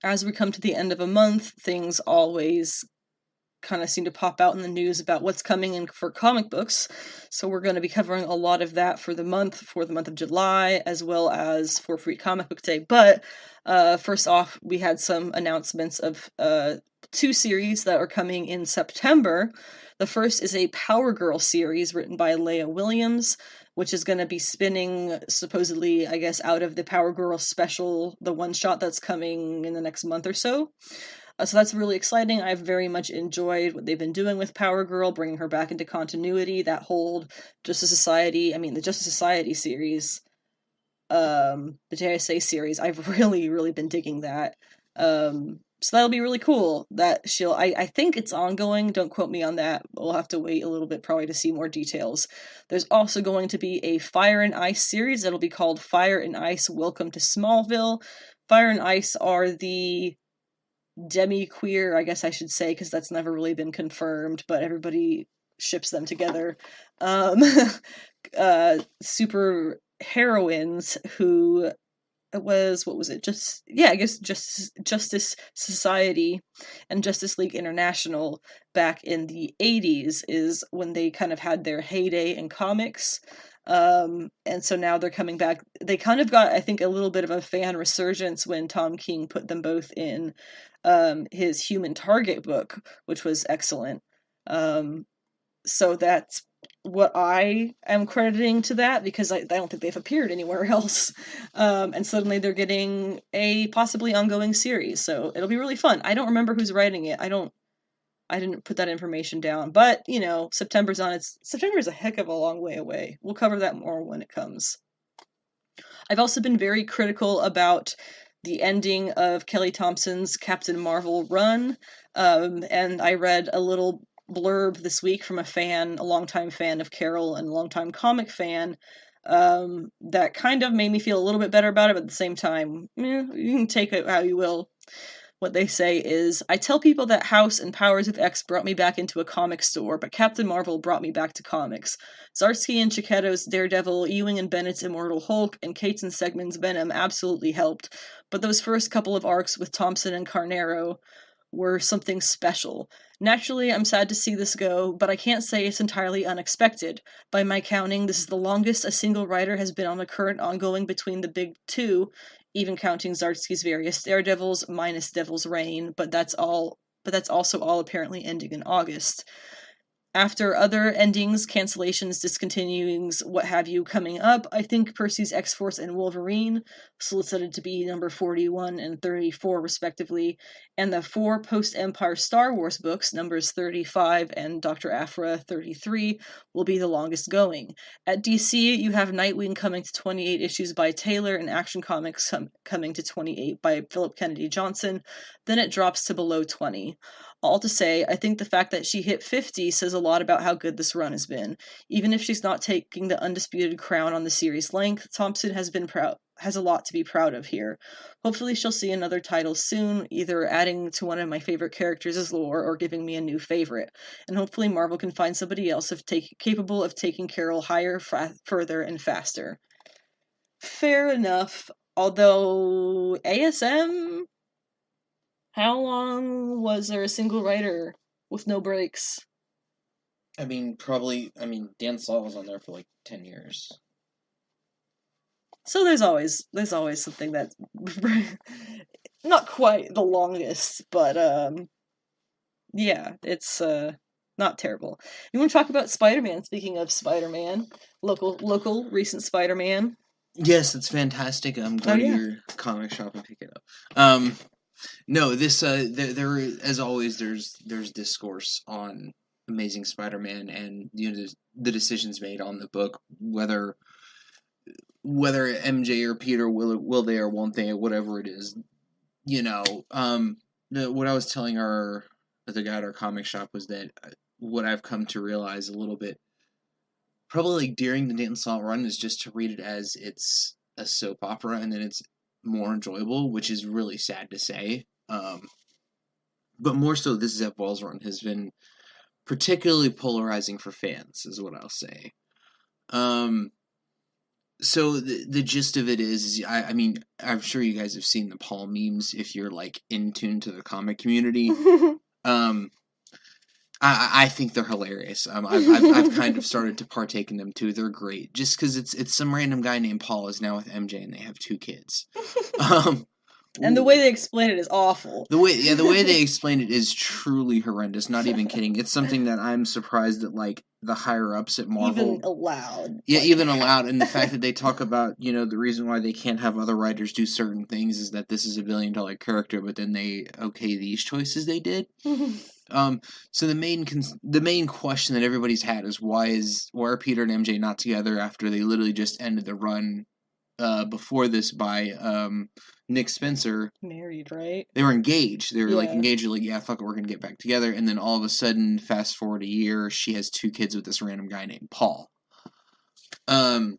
As we come to the end of a month, things always kind of seem to pop out in the news about what's coming in for comic books. So we're going to be covering a lot of that for the month of July, as well as for Free Comic Book Day. But first off, we had some announcements of 2 series that are coming in September. The first is a Powergirl series written by Leah Williams, which is going to be spinning, supposedly, I guess, out of the Powergirl special, the one-shot that's coming in the next month or so. So that's really exciting. I've very much enjoyed what they've been doing with Powergirl, bringing her back into continuity, that whole the Justice Society series, the JSA series, I've really, really been digging that. So that'll be really cool. That I think it's ongoing, don't quote me on that. We'll have to wait a little bit probably to see more details. There's also going to be a Fire and Ice series that'll be called Fire and Ice Welcome to Smallville. Fire and Ice are the demi-queer, I guess I should say, because that's never really been confirmed, but everybody ships them together. Super heroines who was, what was it? Justice Society and Justice League International back in the 80s is when they kind of had their heyday in comics. And so now they're coming back. They kind of got, I think, a little bit of a fan resurgence when Tom King put them both in his Human Target book, which was excellent. So that's what I am crediting to that, because I don't think they've appeared anywhere else. And suddenly they're getting a possibly ongoing series, so it'll be really fun. I don't remember who's writing it. I didn't put that information down, but you know, September is a heck of a long way away. We'll cover that more when it comes. I've also been very critical about the ending of Kelly Thompson's Captain Marvel run, and I read a little blurb this week from a longtime fan of Carol and a longtime comic fan, that kind of made me feel a little bit better about it, but at the same time, you can take it how you will. What they say is, I tell people that House and Powers of X brought me back into a comic store, but Captain Marvel brought me back to comics. Zdarsky and Chiquetto's Daredevil, Ewing and Bennett's Immortal Hulk, and Cates and Segman's Venom absolutely helped, but those first couple of arcs with Thompson and Carnero were something special. Naturally, I'm sad to see this go, but I can't say it's entirely unexpected. By my counting, this is the longest a single writer has been on a current ongoing between the big two, even counting Zdarsky's various Daredevils minus Devil's Reign, but that's also all apparently ending in August. After other endings, cancellations, discontinuings, what have you coming up, I think Percy's X-Force and Wolverine, solicited to be number 41 and 34 respectively, and the 4 post-Empire Star Wars books, numbers 35 and Dr. Aphra 33, will be the longest going. At DC, you have Nightwing coming to 28 issues by Taylor and Action Comics coming to 28 by Philip Kennedy Johnson, then it drops to below 20. All to say, I think the fact that she hit 50 says a lot about how good this run has been. Even if she's not taking the undisputed crown on the series length, Thompson has a lot to be proud of here. Hopefully she'll see another title soon, either adding to one of my favorite characters as lore or giving me a new favorite. And hopefully Marvel can find somebody else capable of taking Carol higher, further, and faster. Fair enough. Although, ASM... How long was there a single writer with no breaks? Dan Slott was on there for 10 years. So there's always something that's not quite the longest, but yeah, it's not terrible. You want to talk about Spider-Man? Speaking of Spider-Man, local recent Spider-Man. Yes, it's fantastic. Go to your comic shop and pick it up. No, this there as always there's discourse on Amazing Spider-Man and the decisions made on the book, whether MJ or Peter will they or won't they, whatever it is. What I was telling the guy at our comic shop was that what I've come to realize a little bit, probably during the Dan Slott run, is just to read it as it's a soap opera, and then it's more enjoyable, which is really sad to say. But more so, this Zeb Wells run has been particularly polarizing for fans, is what I'll say. So the gist of it is, I'm sure you guys have seen the Paul memes if you're in tune to the comic community. I think they're hilarious. I've kind of started to partake in them too. They're great, just because it's some random guy named Paul is now with MJ and they have 2 kids. And the way they explain it is awful. The way they explain it is truly horrendous. Not even kidding. It's something that I'm surprised that the higher ups at Marvel even allowed. Yeah, even allowed, and the fact that they talk about the reason why they can't have other writers do certain things is that this is a $1 billion character, but then they okay these choices they did. So the main question that everybody's had is why are Peter and MJ not together after they literally just ended the run before this by Nick Spencer. Married, right? They were engaged. They were engaged. Yeah, fuck it, we're gonna get back together. And then all of a sudden, fast forward a year, she has 2 kids with this random guy named Paul. I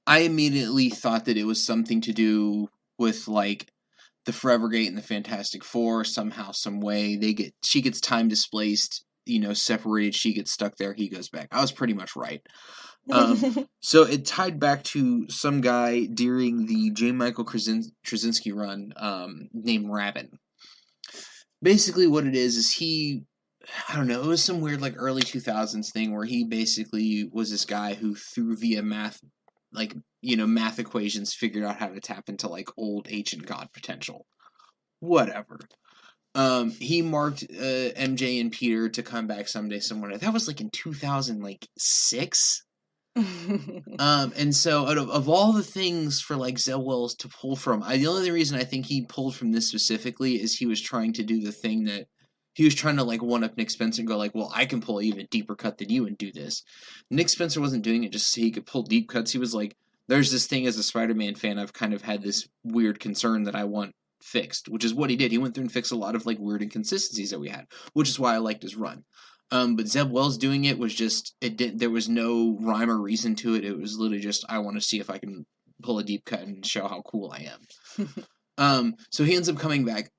immediately thought that it was something to do with the Forevergate and the Fantastic Four. Somehow, some way she gets time displaced. Separated. She gets stuck there. He goes back. I was pretty much right. So it tied back to some guy during the J. Michael Krasinski run, named Rabin. Basically what it is he, I don't know, it was some weird early 2000s thing where he basically was this guy who through via math, math equations figured out how to tap into old ancient god potential. Whatever. He marked MJ and Peter to come back someday somewhere. That was in 2006. And so out of all the things for Zeb Wells to pull from, the only reason I think he pulled from this specifically is he was trying to do the thing that he was trying to one up Nick Spencer and go well, I can pull an even deeper cut than you and do this. Nick Spencer wasn't doing it just so he could pull deep cuts. He was there's this thing as a Spider-Man fan, I've kind of had this weird concern that I want fixed, which is what he did. He went through and fixed a lot of weird inconsistencies that we had, which is why I liked his run. But Zeb Wells doing it was just, there was no rhyme or reason to it. It was literally just, I want to see if I can pull a deep cut and show how cool I am. So he ends up coming back.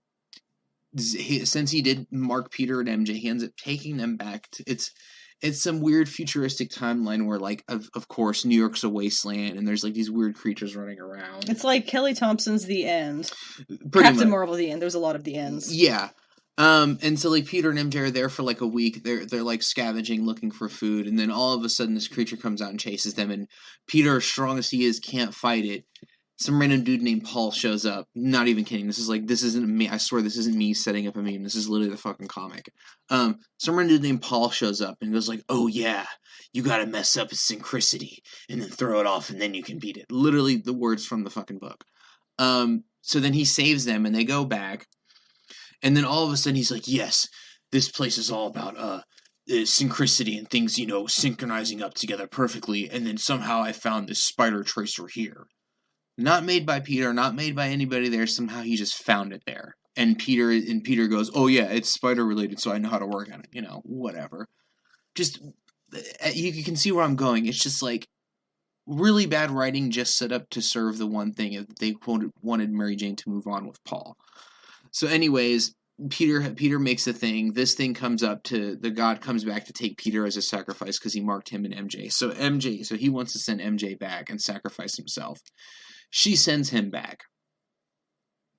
since he did mark Peter and MJ, he ends up taking them back to, it's some weird futuristic timeline where, like, of course, New York's a wasteland, and there's, like, these weird creatures running around. It's like Kelly Thompson's The End. Pretty Captain much. Marvel The End. There's a lot of The Ends. Yeah. And so, like, Peter and MJ are there for, like, a week. They're like, scavenging, looking for food, and then all of a sudden this creature comes out and chases them, and Peter, as strong as he is, can't fight it. Some random dude named Paul shows up. Not even kidding. This isn't me. I swear this isn't me setting up a meme. This is literally the fucking comic. Some random dude named Paul shows up and goes like, "Oh yeah, you gotta mess up its synchronicity and then throw it off and then you can beat it." Literally the words from the fucking book. So then he saves them and they go back. And then all of a sudden he's like, "Yes, this place is all about synchronicity and things, synchronizing up together perfectly. And then somehow I found this spider tracer here. Not made by Peter, not made by anybody there. Somehow he just found it there." And Peter goes, "Oh yeah, it's spider related, so I know how to work on it." Whatever. Just, you can see where I'm going. It's just like really bad writing, just set up to serve the one thing if they wanted Mary Jane to move on with Paul. So anyways, Peter makes a thing. This thing comes up to, the god comes back to take Peter as a sacrifice because he marked him and MJ. So he wants to send MJ back and sacrifice himself. She sends him back.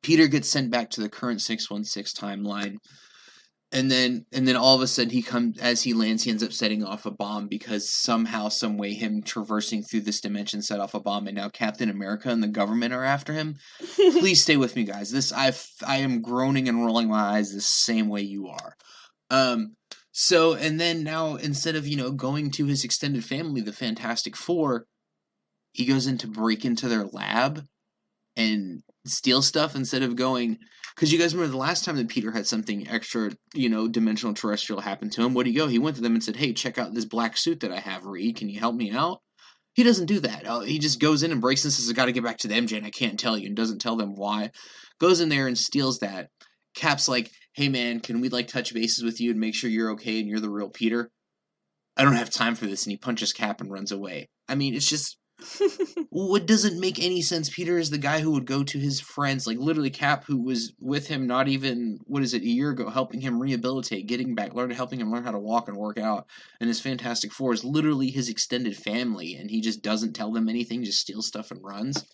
Peter gets sent back to the current 616 timeline. And then all of a sudden as he lands, he ends up setting off a bomb because somehow, some way, him traversing through this dimension set off a bomb, and now Captain America and the government are after him. Please stay with me, guys. I am groaning and rolling my eyes the same way you are. So, and then now, instead of, going to his extended family, the Fantastic Four, he goes in to break into their lab and steal stuff instead of going... Because you guys remember the last time that Peter had something extra, dimensional terrestrial happen to him, where'd he go? He went to them and said, "Hey, check out this black suit that I have, Reed. Can you help me out?" He doesn't do that. He just goes in and breaks and says, "I got to get back to the MJ and I can't tell you," and doesn't tell them why. Goes in there and steals that. Cap's like, "Hey man, can we touch bases with you and make sure you're okay and you're the real Peter?" "I don't have time for this," and he punches Cap and runs away. I mean, it's just... What doesn't make any sense. Peter is the guy who would go to his friends, like literally Cap, who was with him not even, a year ago, helping him rehabilitate, getting back, helping him learn how to walk and work out, and his Fantastic Four is literally his extended family, and he just doesn't tell them anything, just steals stuff and runs.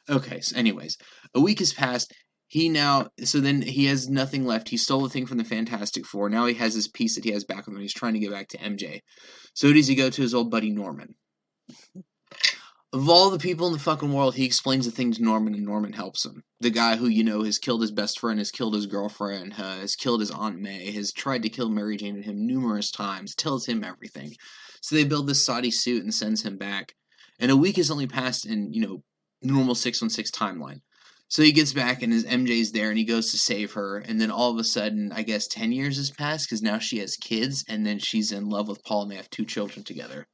Okay, so anyways, a week has passed. Then he has nothing left. He stole the thing from the Fantastic Four. Now he has his piece that he has back with him. He's trying to get back to MJ. So who does he go to? His old buddy Norman. Of all the people in the fucking world, he explains the thing to Norman, and Norman helps him. The guy who, has killed his best friend, has killed his girlfriend, has killed his Aunt May, has tried to kill Mary Jane and him numerous times, tells him everything. So they build this shoddy suit and sends him back. And a week has only passed in, normal 616 timeline. So he gets back and his MJ's there and he goes to save her. And then all of a sudden, I guess 10 years has passed because now she has kids and then she's in love with Paul and they have 2 children together.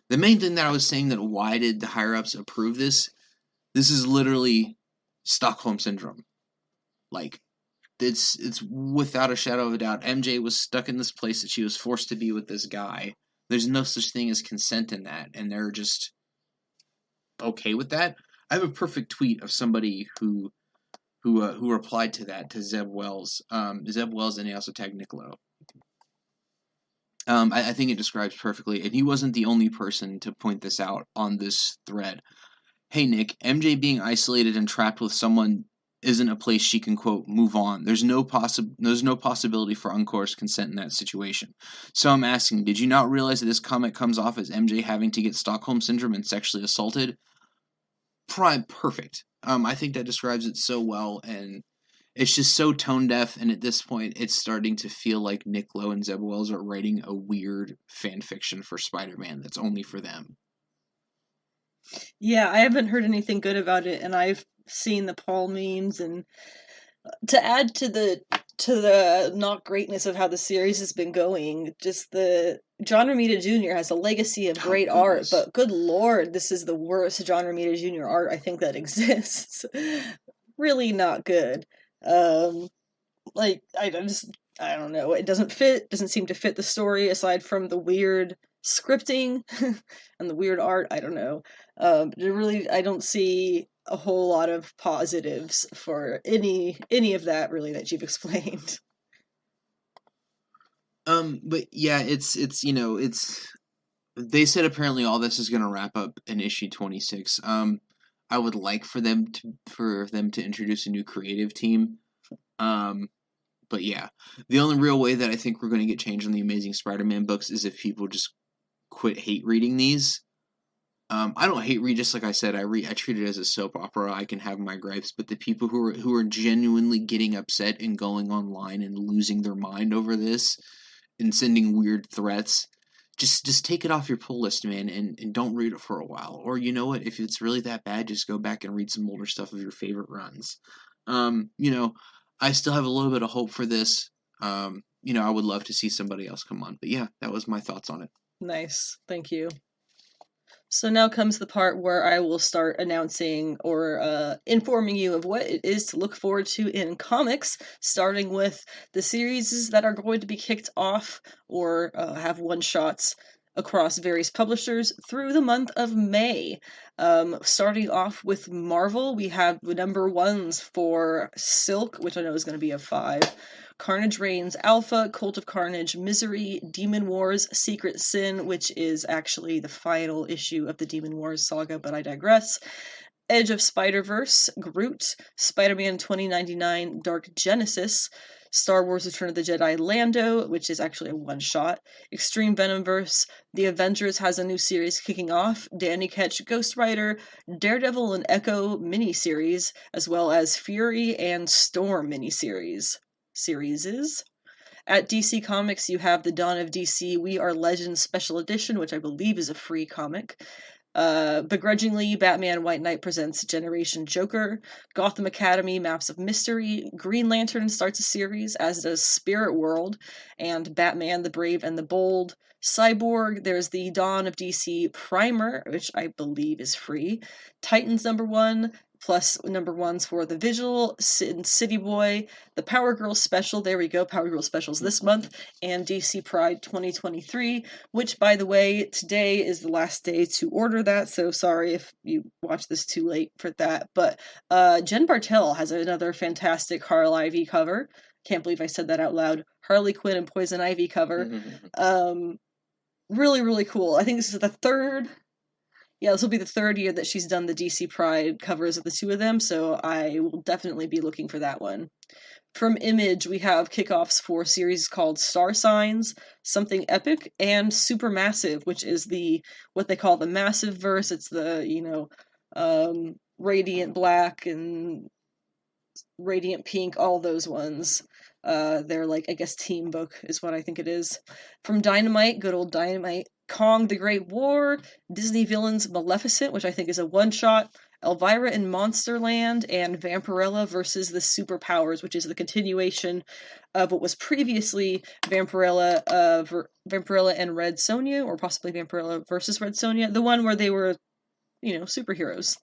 The main thing that I was saying, that why did the higher-ups approve this? This is literally Stockholm Syndrome. Like, it's without a shadow of a doubt. MJ was stuck in this place that she was forced to be with this guy. There's no such thing as consent in that, and they're just okay with that. I have a perfect tweet of somebody who replied to that, to Zeb Wells. Zeb Wells, and he also tagged Niccolo. I think it describes perfectly, and he wasn't the only person to point this out on this thread. "Hey Nick, MJ being isolated and trapped with someone isn't a place she can, quote, move on. There's no possibility for uncoerced consent in that situation. So I'm asking, did you not realize that this comic comes off as MJ having to get Stockholm Syndrome and sexually assaulted?" Perfect. I think that describes it so well, and it's just so tone deaf, and at this point, it's starting to feel like Nick Lowe and Zeb Wells are writing a weird fan fiction for Spider-Man that's only for them. Yeah, I haven't heard anything good about it, and I've seen the Paul memes, and to add to the not greatness of how the series has been going, just the John Romita Jr. has a legacy of great art, but good lord, this is the worst John Romita Jr. art I think that exists. Really not good. I don't know. It doesn't seem to fit the story aside from the weird scripting and the weird art. I don't know. I don't see a whole lot of positives for any of that really that you've explained. But yeah, it's they said apparently all this is going to wrap up in issue 26. I would like for them to introduce a new creative team. But yeah, the only real way that I think we're going to get change on the Amazing Spider-Man books is if people just quit hate reading these. I don't hate read, just like I said. I treat it as a soap opera. I can have my gripes, but the people who are genuinely getting upset and going online and losing their mind over this and sending weird threats, just take it off your pull list, man, and don't read it for a while. Or you know what? If it's really that bad, just go back and read some older stuff of your favorite runs. I still have a little bit of hope for this. I would love to see somebody else come on. But yeah, that was my thoughts on it. Nice. Thank you. So now comes the part where I will start announcing or informing you of what it is to look forward to in comics, starting with the series that are going to be kicked off or have one-shots across various publishers through the month of May. Starting off with Marvel, we have the number ones for Silk, which I know is going to be a 5. Carnage Reigns Alpha, Cult of Carnage, Misery, Demon Wars, Secret Sin, which is actually the final issue of the Demon Wars saga, but I digress. Edge of Spider-Verse, Groot, Spider-Man 2099, Dark Genesis, Star Wars Return of the Jedi Lando, which is actually a one-shot, Extreme Venomverse, The Avengers has a new series kicking off, Danny Ketch Ghost Rider, Daredevil and Echo miniseries, as well as Fury and Storm miniseries. At DC Comics, you have The Dawn of DC We Are Legends Special Edition, which I believe is a free comic. Begrudgingly, Batman White Knight presents Generation Joker. Gotham Academy Maps of Mystery. Green Lantern starts a series, as does Spirit World, and Batman the Brave and the Bold. Cyborg, there's the Dawn of DC Primer, which I believe is free. Titans #1, plus #1s for The Vigil, City Boy, the Powergirl Special, there we go, Powergirl Specials this month, and DC Pride 2023, which, by the way, today is the last day to order that, so sorry if you watch this too late for that, but Jen Bartel has another fantastic Harl Ivy cover. Can't believe I said that out loud. Harley Quinn and Poison Ivy cover. Really, really cool. I think this is the third... Yeah, this will be the third year that she's done the DC Pride covers of the two of them, so I will definitely be looking for that one. From Image, we have kickoffs for series called Star Signs, Something Epic, and Supermassive, which is what they call the Massive Verse. It's the, Radiant Black and Radiant Pink, all those ones. They're like, I guess, team book is what I think it is. From Dynamite, good old Dynamite, Kong the Great War, Disney Villains Maleficent, which I think is a one-shot, Elvira in Monsterland, and Vampirella versus the Superpowers, which is the continuation of what was previously Vampirella and Red Sonja, or possibly Vampirella versus Red Sonja, the one where they were, superheroes.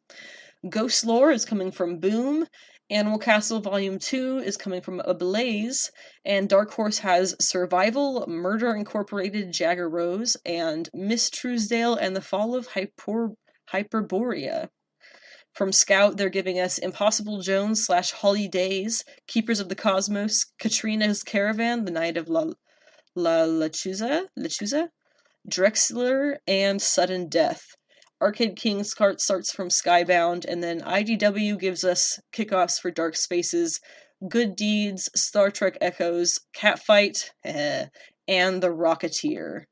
Ghost Lore is coming from Boom, Animal Castle Volume 2 is coming from Ablaze, and Dark Horse has Survival, Murder Incorporated, Jagger Rose, and Miss Truesdale and the Fall of Hyperborea. From Scout, they're giving us Impossible Jones / Holly Days, Keepers of the Cosmos, Katrina's Caravan, The Night of La Lechuza, Drexler, and Sudden Death. Arcade King's starts from Skybound, and then IDW gives us kickoffs for Dark Spaces, Good Deeds, Star Trek Echoes, Catfight, and The Rocketeer.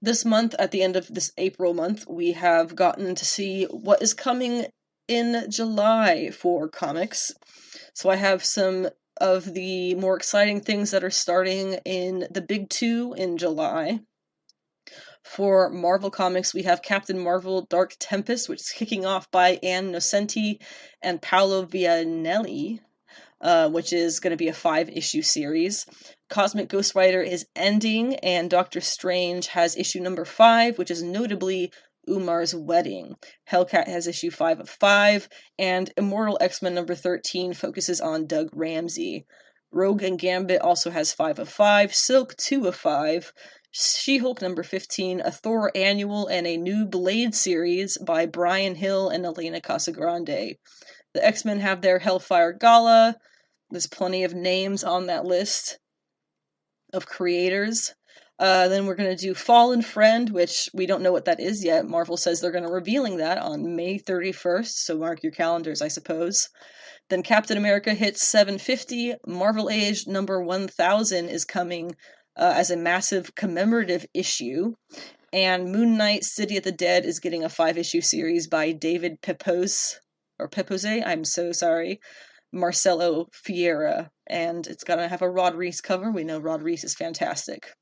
This month, at the end of this April month, we have gotten to see what is coming in July for comics. So I have some of the more exciting things that are starting in the Big Two in July. For Marvel Comics, we have Captain Marvel Dark Tempest, which is kicking off by Ann Nocenti and Paolo Vianelli, which is going to be a 5-issue series. Cosmic Ghost Rider is ending, and Doctor Strange has issue number 5, which is notably Umar's Wedding. Hellcat has issue 5 of 5, and Immortal X-Men number 13 focuses on Doug Ramsey. Rogue and Gambit also has 5 of 5, Silk 2 of 5, She-Hulk number 15, a Thor annual, and a new Blade series by Brian Hill and Elena Casagrande. The X-Men have their Hellfire Gala. There's plenty of names on that list of creators. Then we're going to do Fallen Friend, which we don't know what that is yet. Marvel says they're going to revealing that on May 31st, so mark your calendars, I suppose. Then Captain America hits 750. Marvel Age number 1000 is coming as a massive commemorative issue. And Moon Knight City of the Dead is getting a 5-issue series by David Pepose, I'm so sorry, Marcelo Fiera. And it's going to have a Rod Reese cover. We know Rod Reese is fantastic.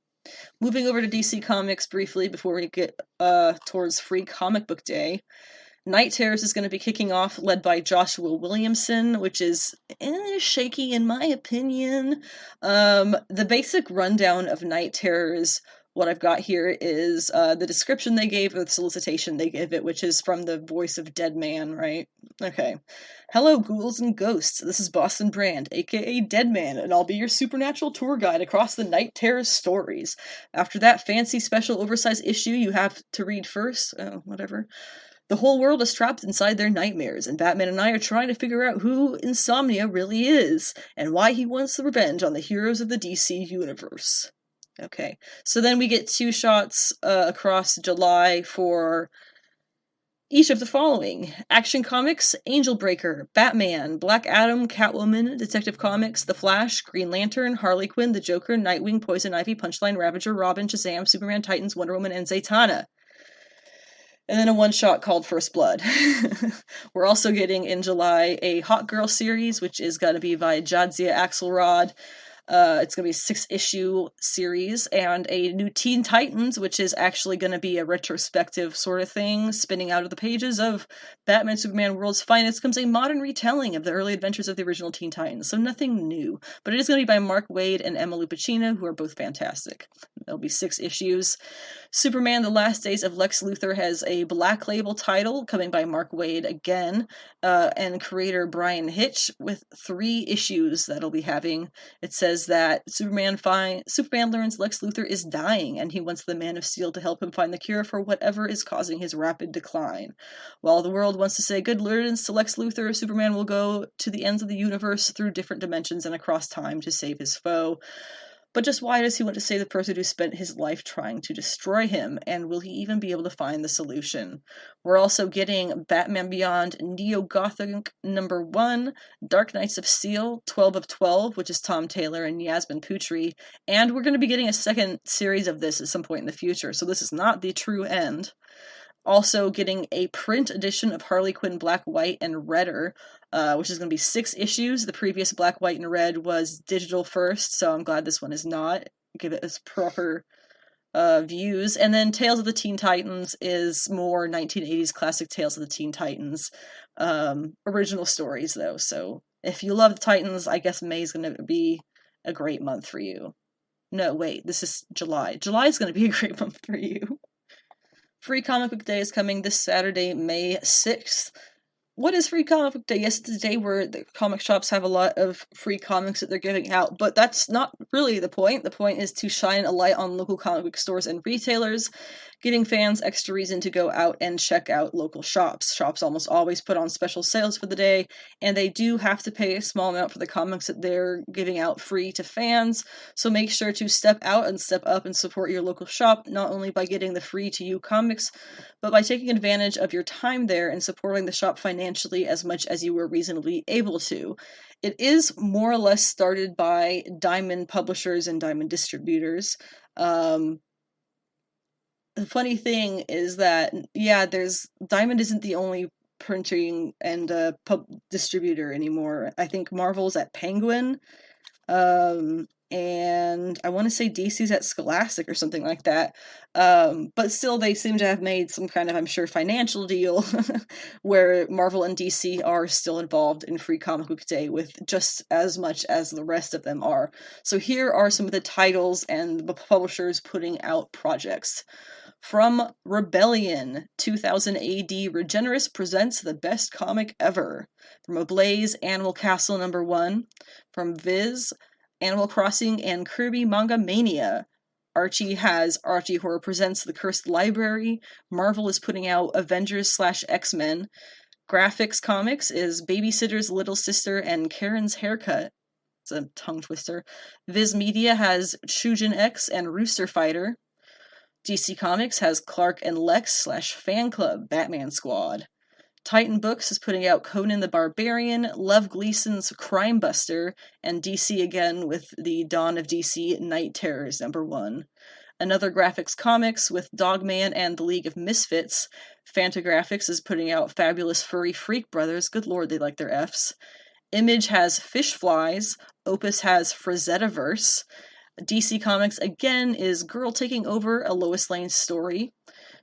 Moving over to DC Comics briefly before we get towards Free Comic Book Day. Night Terrors is going to be kicking off, led by Joshua Williamson, which is shaky in my opinion. The basic rundown of Night Terrors, what I've got here is the description they gave, or the solicitation they give it, which is from the voice of Dead Man, right? Okay. Hello, ghouls and ghosts. This is Boston Brand, aka Dead Man, and I'll be your supernatural tour guide across the Night Terrors stories. After that fancy special oversized issue you have to read first, whatever. The whole world is trapped inside their nightmares, and Batman and I are trying to figure out who Insomnia really is, and why he wants the revenge on the heroes of the DC universe. Okay, so then we get 2 shots across July for each of the following. Action Comics, Angel Breaker, Batman, Black Adam, Catwoman, Detective Comics, The Flash, Green Lantern, Harley Quinn, The Joker, Nightwing, Poison Ivy, Punchline, Ravager, Robin, Shazam, Superman, Titans, Wonder Woman, and Zatanna. And then a one-shot called First Blood. We're also getting, in July, a Hot Girl series, which is going to be by Jadzia Axelrod. It's going to be a 6-issue series, and a new Teen Titans, which is actually going to be a retrospective sort of thing, spinning out of the pages of Batman Superman World's Finest comes a modern retelling of the early adventures of the original Teen Titans, so nothing new. But it is going to be by Mark Waid and Emma Lupacchino, who are both fantastic. There'll be 6 issues. Superman, The Last Days of Lex Luthor has a Black Label title, coming by Mark Waid again, and creator Brian Hitch, with 3 issues that'll be having. It says that Superman learns Lex Luthor is dying, and he wants the Man of Steel to help him find the cure for whatever is causing his rapid decline. While the world wants to say good riddance to Lex Luthor, Superman will go to the ends of the universe through different dimensions and across time to save his foe. But just why does he want to save the person who spent his life trying to destroy him, and will he even be able to find the solution? We're also getting Batman Beyond Neo-Gothic number 1, Dark Knights of Steel, 12 of 12, which is Tom Taylor and Yasmin Putri, and we're going to be getting a second series of this at some point in the future, so this is not the true end. Also getting a print edition of Harley Quinn Black, White, and Redder, which is going to be 6 issues. The previous Black, White, and Red was digital first, so I'm glad this one is not. Give it its proper views. And then Tales of the Teen Titans is more 1980s classic Tales of the Teen Titans. Original stories, though, so if you love the Titans, I guess May is going to be a great month for you. No, wait, this is July. July is going to be a great month for you. Free Comic Book Day is coming this Saturday, May 6th. What is Free Comic Book Day? Yes, it's a day where the comic shops have a lot of free comics that they're giving out, but that's not really the point. The point is to shine a light on local comic book stores and retailers, giving fans extra reason to go out and check out local shops. Shops almost always put on special sales for the day, and they do have to pay a small amount for the comics that they're giving out free to fans, so make sure to step out and step up and support your local shop, not only by getting the free-to-you comics, but by taking advantage of your time there and supporting the shop financially as much as you were reasonably able to. It is more or less started by Diamond publishers and Diamond distributors. The funny thing is that, Diamond isn't the only printing and distributor anymore. I think Marvel's at Penguin, and I want to say DC's at Scholastic or something like that. But still, they seem to have made some kind of, I'm sure, financial deal where Marvel and DC are still involved in Free Comic Book Day with just as much as the rest of them are. So here are some of the titles and the publishers putting out projects. From Rebellion, 2000 AD, Regenerous presents the best comic ever. From Ablaze, Animal Castle number 1. From Viz, Animal Crossing and Kirby Manga Mania. Archie has Archie Horror Presents The Cursed Library. Marvel is putting out Avengers/X-Men. Graphics Comics is Babysitter's Little Sister and Karen's Haircut. It's a tongue twister. Viz Media has Shujin X and Rooster Fighter. DC Comics has Clark and Lex/Fan Club Batman Squad. Titan Books is putting out Conan the Barbarian, Lev Gleason's Crime Buster, and DC again with the Dawn of DC Night Terrors #1. Another Graphics Comics with Dogman and the League of Misfits. Fantagraphics is putting out Fabulous Furry Freak Brothers. Good lord, they like their Fs. Image has Fish Flies. Opus has Frazetta-verse. DC Comics again is Girl Taking Over, a Lois Lane story.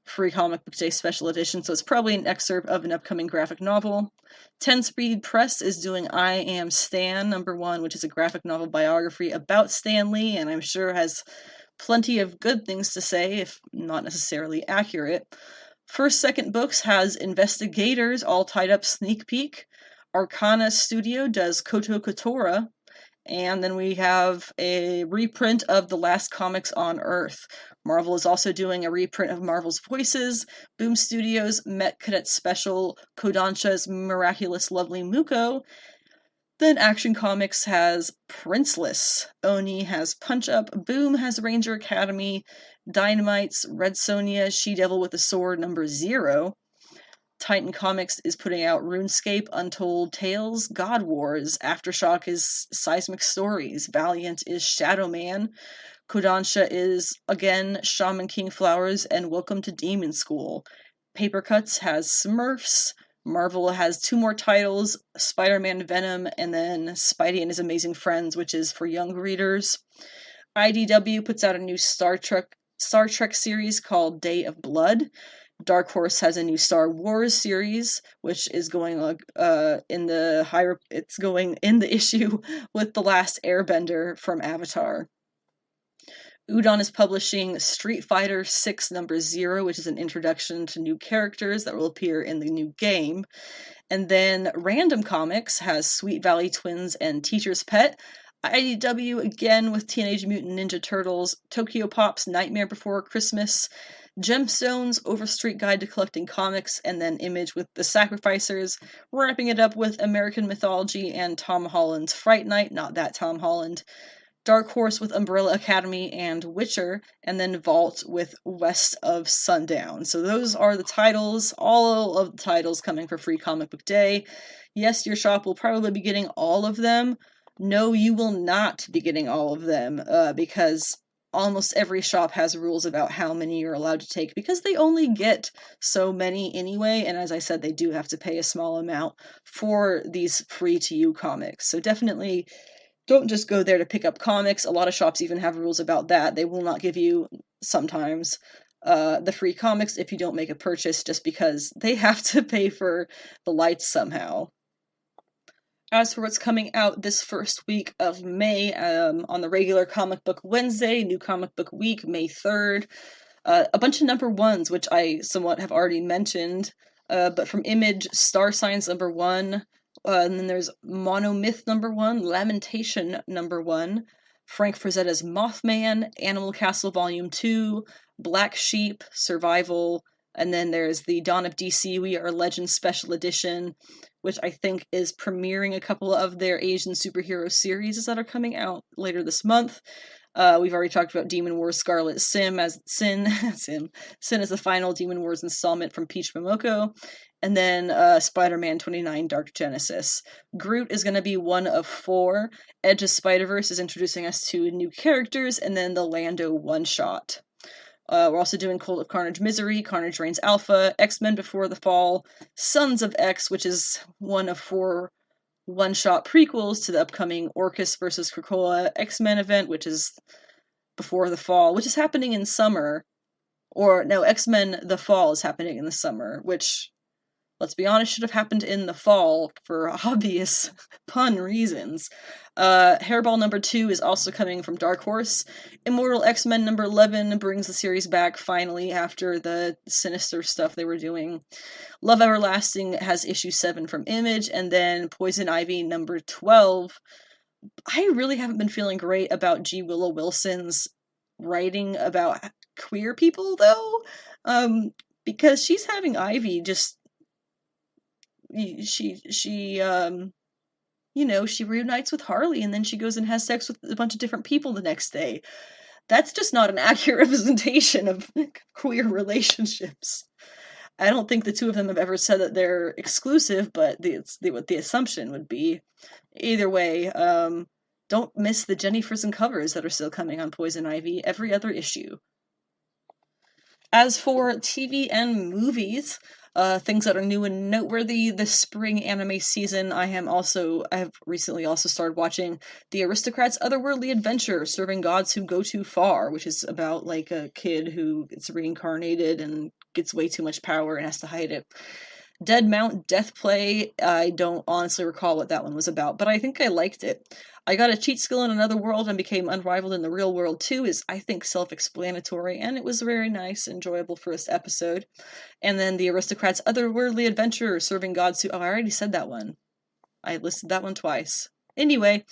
Free Comic Book Day special edition, so it's probably an excerpt of an upcoming graphic novel. 10 Speed Press is doing I Am Stan #1, which is a graphic novel biography about Stan Lee, and I'm sure has plenty of good things to say, if not necessarily accurate. First Second Books has Investigators All Tied Up sneak peek. Arcana Studio does Koto Kotora. And then we have a reprint of The Last Comics on Earth. Marvel is also doing a reprint of Marvel's Voices. Boom Studios Met Cadet Special, Kodansha's Miraculous Lovely Muko. Then Action Comics has Princeless. Oni has Punch Up. Boom has Ranger Academy. Dynamite's Red Sonja, She-Devil with a Sword #0. Titan Comics is putting out RuneScape, Untold Tales, God Wars. Aftershock is Seismic Stories. Valiant is Shadow Man. Kodansha is, again, Shaman King Flowers and Welcome to Demon School. Paper Cuts has Smurfs. Marvel has 2 more titles, Spider-Man Venom, and then Spidey and His Amazing Friends, which is for young readers. IDW puts out a new Star Trek series called Day of Blood. Dark Horse has a new Star Wars series, which is going in the issue with The Last Airbender from Avatar. Udon is publishing Street Fighter 6 #0, which is an introduction to new characters that will appear in the new game. And then Random Comics has Sweet Valley Twins and Teacher's Pet. IDW again with Teenage Mutant Ninja Turtles, Tokyo Pop's Nightmare Before Christmas, Gemstones, Overstreet Guide to Collecting Comics, and then Image with The Sacrificers, wrapping it up with American Mythology and Tom Holland's Fright Night, not that Tom Holland, Dark Horse with Umbrella Academy and Witcher, and then Vault with West of Sundown. So those are the titles, all of the titles coming for Free Comic Book Day. Yes, your shop will probably be getting all of them. No, you will not be getting all of them, because almost every shop has rules about how many you're allowed to take, because they only get so many anyway, and as I said, they do have to pay a small amount for these free-to-you comics. So definitely don't just go there to pick up comics. A lot of shops even have rules about that. They will not give you, sometimes, the free comics if you don't make a purchase, just because they have to pay for the lights somehow. As for what's coming out this first week of May, on the regular Comic Book Wednesday, New Comic Book Week, May 3rd, a bunch of #1s, which I somewhat have already mentioned, but from Image, Star Signs #1, and then there's Monomyth #1, Lamentation #1, Frank Frazetta's Mothman, Animal Castle Volume 2, Black Sheep, Survival, and then there's the Dawn of DC We Are Legends Special Edition, which I think is premiering a couple of their Asian superhero series that are coming out later this month. We've already talked about Demon Wars Scarlet Sin as the final Demon Wars installment from Peach Momoko, and then Spider-Man 29 Dark Genesis. Groot is going to be one of 4. Edge of Spider-Verse is introducing us to new characters, and then the Lando one-shot. We're also doing Cult of Carnage Misery, Carnage Reigns Alpha, X-Men Before the Fall, Sons of X, which is one of 4 one-shot prequels to the upcoming Orcus vs. Krakoa X-Men event, which is Before the Fall, which is happening in summer. Or, no, X-Men The Fall is happening in the summer, which, let's be honest, should have happened in the fall for obvious pun reasons. Hairball #2 is also coming from Dark Horse. Immortal X-Men #11 brings the series back finally after the sinister stuff they were doing. Love Everlasting has issue 7 from Image, and then Poison Ivy #12. I really haven't been feeling great about G. Willow Wilson's writing about queer people, though, because she's having Ivy just, she she reunites with Harley, and then she goes and has sex with a bunch of different people the next day. That's just not an accurate representation of queer relationships. I don't think the two of them have ever said that they're exclusive, but what the assumption would be. Either way, don't miss the Jennifers and covers that are still coming on Poison Ivy every other issue. As for TV and movies, things that are new and noteworthy this spring anime season, I have recently also started watching The Aristocrats' Otherworldly Adventure, Serving Gods Who Go Too Far, which is about like a kid who gets reincarnated and gets way too much power and has to hide it. Dead Mount Death Play, I don't honestly recall what that one was about, but I think I liked it. I got a cheat skill in another world and became unrivaled in the real world too is, I think, self-explanatory, and it was a very nice, enjoyable first episode. And then The Aristocrats' Otherworldly Adventure, Serving Gods Who... Oh, I already said that one. I listed that one twice. Anyway,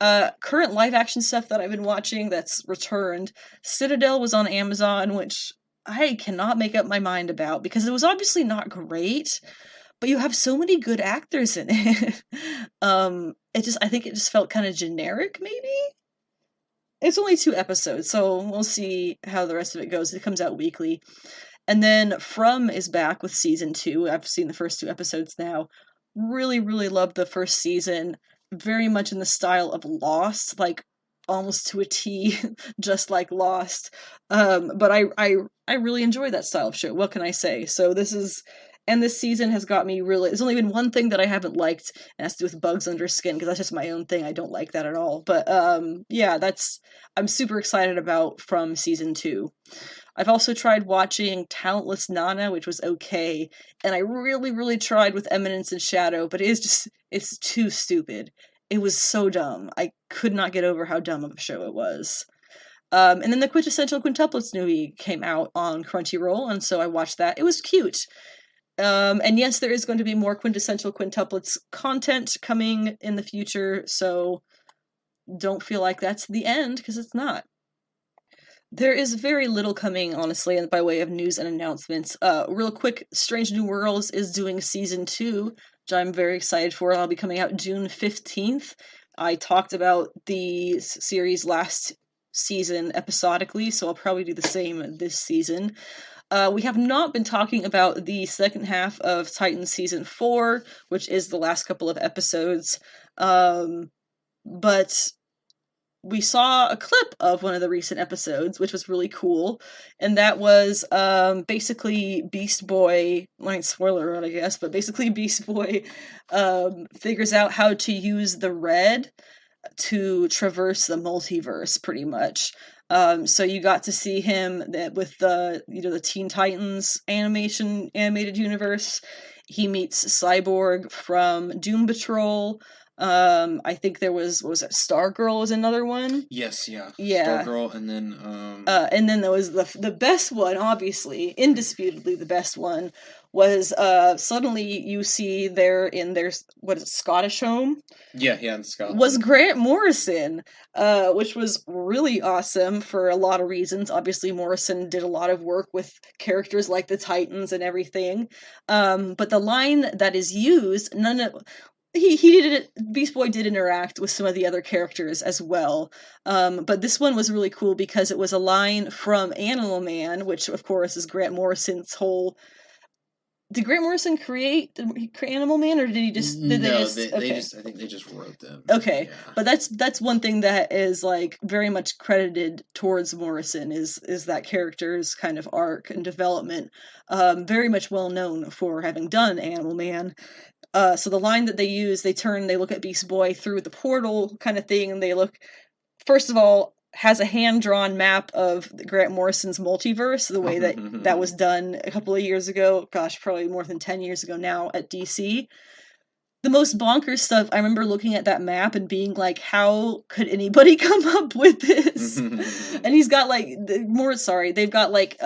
current live-action stuff that I've been watching that's returned. Citadel was on Amazon, which I cannot make up my mind about, because it was obviously not great, but you have so many good actors in it. I think it just felt kind of generic, maybe? It's only 2 episodes, so we'll see how the rest of it goes. It comes out weekly. And then From is back with season 2. I've seen the first 2 episodes now. Really, really loved the first season. Very much in the style of Lost, like almost to a T, just like Lost. But I really enjoy that style of show. What can I say? So this season has got me really... There's only been one thing that I haven't liked, and it has to do with bugs under skin, because that's just my own thing. I don't like that at all. But yeah, I'm super excited about From season 2. I've also tried watching Talentless Nana, which was okay, and I really, really tried with Eminence and Shadow, but it's too stupid. It was so dumb. I could not get over how dumb of a show it was. And then the Quintessential Quintuplets movie came out on Crunchyroll, and so I watched that. It was cute. And yes, there is going to be more Quintessential Quintuplets content coming in the future, so don't feel like that's the end, because it's not. There is very little coming, honestly, by way of news and announcements. Real quick, Strange New Worlds is doing season 2, which I'm very excited for. I'll be coming out June 15th. I talked about the series last season episodically, so I'll probably do the same this season. We have not been talking about the second half of Titans Season 4, which is the last couple of episodes, but we saw a clip of one of the recent episodes, which was really cool, and that was basically Beast Boy, like spoiler alert, I guess, but basically Beast Boy figures out how to use the red to traverse the multiverse, pretty much. So you got to see him with the Teen Titans animated universe. He meets Cyborg from Doom Patrol. I think there was Stargirl was another one? Yes, yeah. Stargirl, and then and then there was the best one, obviously, indisputably the best one, was suddenly you see there in their, what is it, Scottish home? Yeah, in Scotland. Was Grant Morrison, which was really awesome for a lot of reasons. Obviously, Morrison did a lot of work with characters like the Titans and everything. But the line that is used, he did it. Beast Boy did interact with some of the other characters as well, but this one was really cool because it was a line from Animal Man, which of course is Grant Morrison's whole. Did Grant Morrison create Animal Man, or did he just? Did no, they just. I think they just wrote them. Okay, yeah. But that's one thing that is like very much credited towards Morrison is that character's kind of arc and development. Very much well known for having done Animal Man. So the line that they use, they look at Beast Boy through the portal kind of thing, and they look, first of all, has a hand-drawn map of Grant Morrison's multiverse, the way that was done a couple of years ago, gosh, probably more than 10 years ago now at DC. The most bonkers stuff, I remember looking at that map and being like, how could anybody come up with this? And he's got they've got like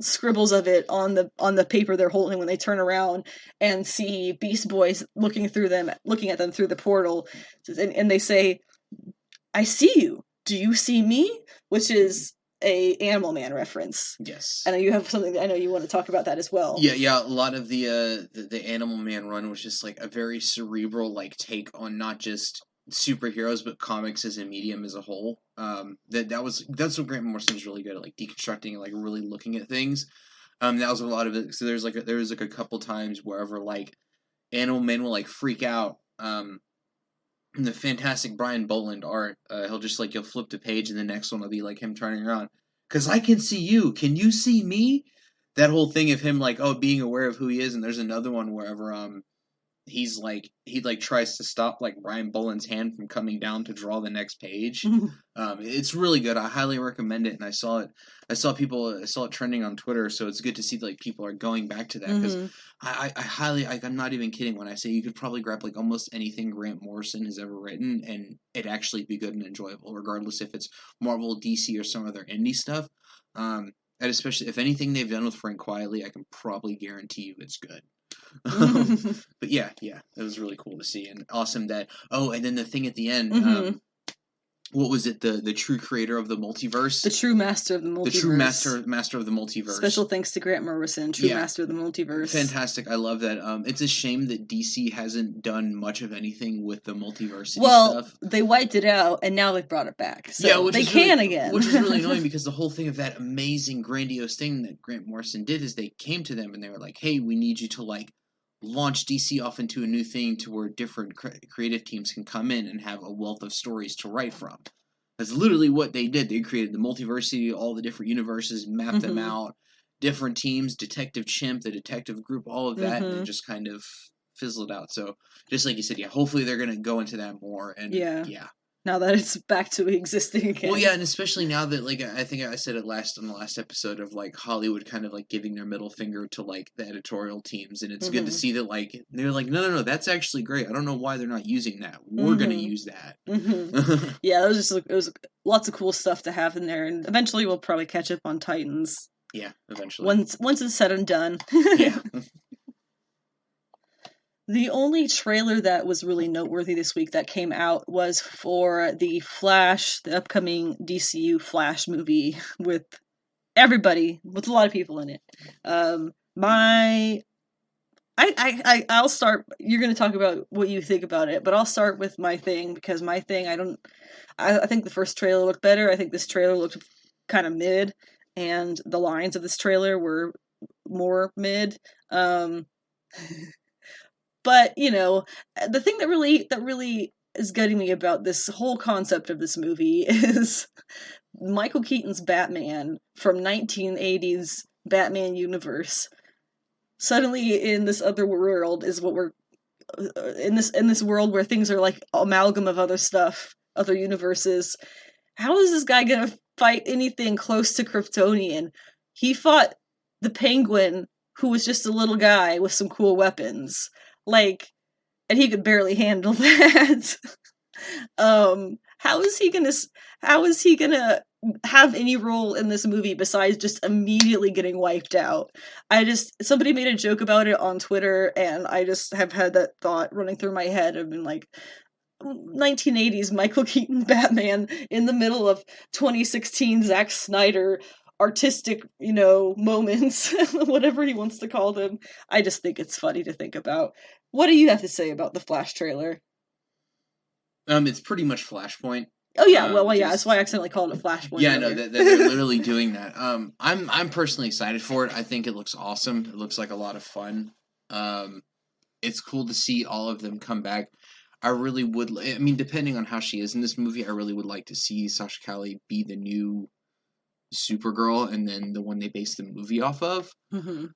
scribbles of it on the paper they're holding when they turn around and see Beast Boys looking at them through the portal, and they say, "I see you. Do you see me?" Which is a Animal Man reference. Yes. And you have something that I know you want to talk about that as well. Yeah. A lot of the Animal Man run was just like a very cerebral like take on not just superheroes but comics as a medium as a whole. That's what Grant Morrison is really good at, like deconstructing and like really looking at things. That was a lot of it. So there was a couple times wherever like Animal Man will like freak out. The fantastic Brian Boland art, you'll flip the page and the next one will be like him turning around. 'Cause I can see you. Can you see me? That whole thing of him like, being aware of who he is. And there's another one wherever, he tries to stop like Brian Boland's hand from coming down to draw the next page. It's really good. I highly recommend it. And I saw it trending on Twitter. So it's good to see like people are going back to that, because I'm not even kidding when I say you could probably grab like almost anything Grant Morrison has ever written and it'd actually be good and enjoyable, regardless if it's Marvel, DC, or some other indie stuff. And especially if anything they've done with Frank Quietly, I can probably guarantee you it's good. But yeah, it was really cool to see, and awesome that. And then the thing at the end, what was it? The true creator of the multiverse, the true master of the multiverse, the true master of the multiverse. Special thanks to Grant Morrison, true master of the multiverse. Fantastic, I love that. It's a shame that DC hasn't done much of anything with the multiverse stuff. Well, they wiped it out, and now they've brought it back. So they can again, which is really annoying, because the whole thing of that amazing, grandiose thing that Grant Morrison did is they came to them and they were like, "Hey, we need you to like launch DC off into a new thing to where different creative teams can come in and have a wealth of stories to write from." That's literally what they did. They created the multiversity, all the different universes, mapped them out, different teams, Detective Chimp, the detective group, all of that, and it just kind of fizzled out. So, just like you said, hopefully they're going to go into that more. And now that it's back to existing again. Well, yeah, and especially now that, like, I think I said it on the last episode of, like, Hollywood kind of, like, giving their middle finger to, like, the editorial teams, and it's good to see that, like, they're like, no, that's actually great. I don't know why they're not using that. We're going to use that. Yeah, it was lots of cool stuff to have in there, and eventually we'll probably catch up on Titans. Yeah, eventually. Once it's said and done. Yeah. The only trailer that was really noteworthy this week that came out was for the Flash, the upcoming DCU Flash movie with everybody, with a lot of people in it. I'll start. You're going to talk about what you think about it, but I'll start with my thing, because my thing, I think the first trailer looked better. I think this trailer looked kind of mid, and the lines of this trailer were more mid. But, the thing that really is gutting me about this whole concept of this movie is Michael Keaton's Batman from 1980s Batman universe. Suddenly in this other world is what we're in this world where things are like amalgam of other stuff, other universes. How is this guy gonna fight anything close to Kryptonian? He fought the Penguin, who was just a little guy with some cool weapons. Like, and he could barely handle that. How is he gonna have any role in this movie besides just immediately getting wiped out? Somebody made a joke about it on Twitter, and I just have had that thought running through my head. I've been like, 1980s Michael Keaton Batman in the middle of 2016 Zack Snyder artistic, moments, whatever he wants to call them. I just think it's funny to think about. What do you have to say about the Flash trailer? It's pretty much Flashpoint. Oh yeah, that's why I accidentally called it Flashpoint. Yeah, no, they're literally doing that. I'm personally excited for it. I think it looks awesome. It looks like a lot of fun. It's cool to see all of them come back. I really would. I mean, depending on how she is in this movie, I really would like to see Sasha Calle be the new Supergirl, and then the one they based the movie off of. And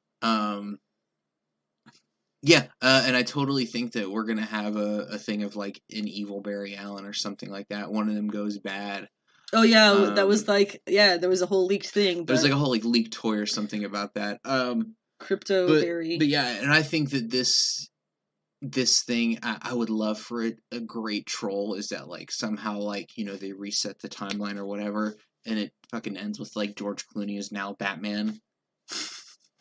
I totally think that we're gonna have a thing of like an evil Barry Allen or something like that. One of them goes bad. Oh yeah, that was like there was a whole leaked thing. There was like a whole like leaked toy or something about that. Crypto Barry. But yeah, and I think that this thing, I would love for it. A great troll is that like somehow like they reset the timeline or whatever. And it fucking ends with, like, George Clooney is now Batman.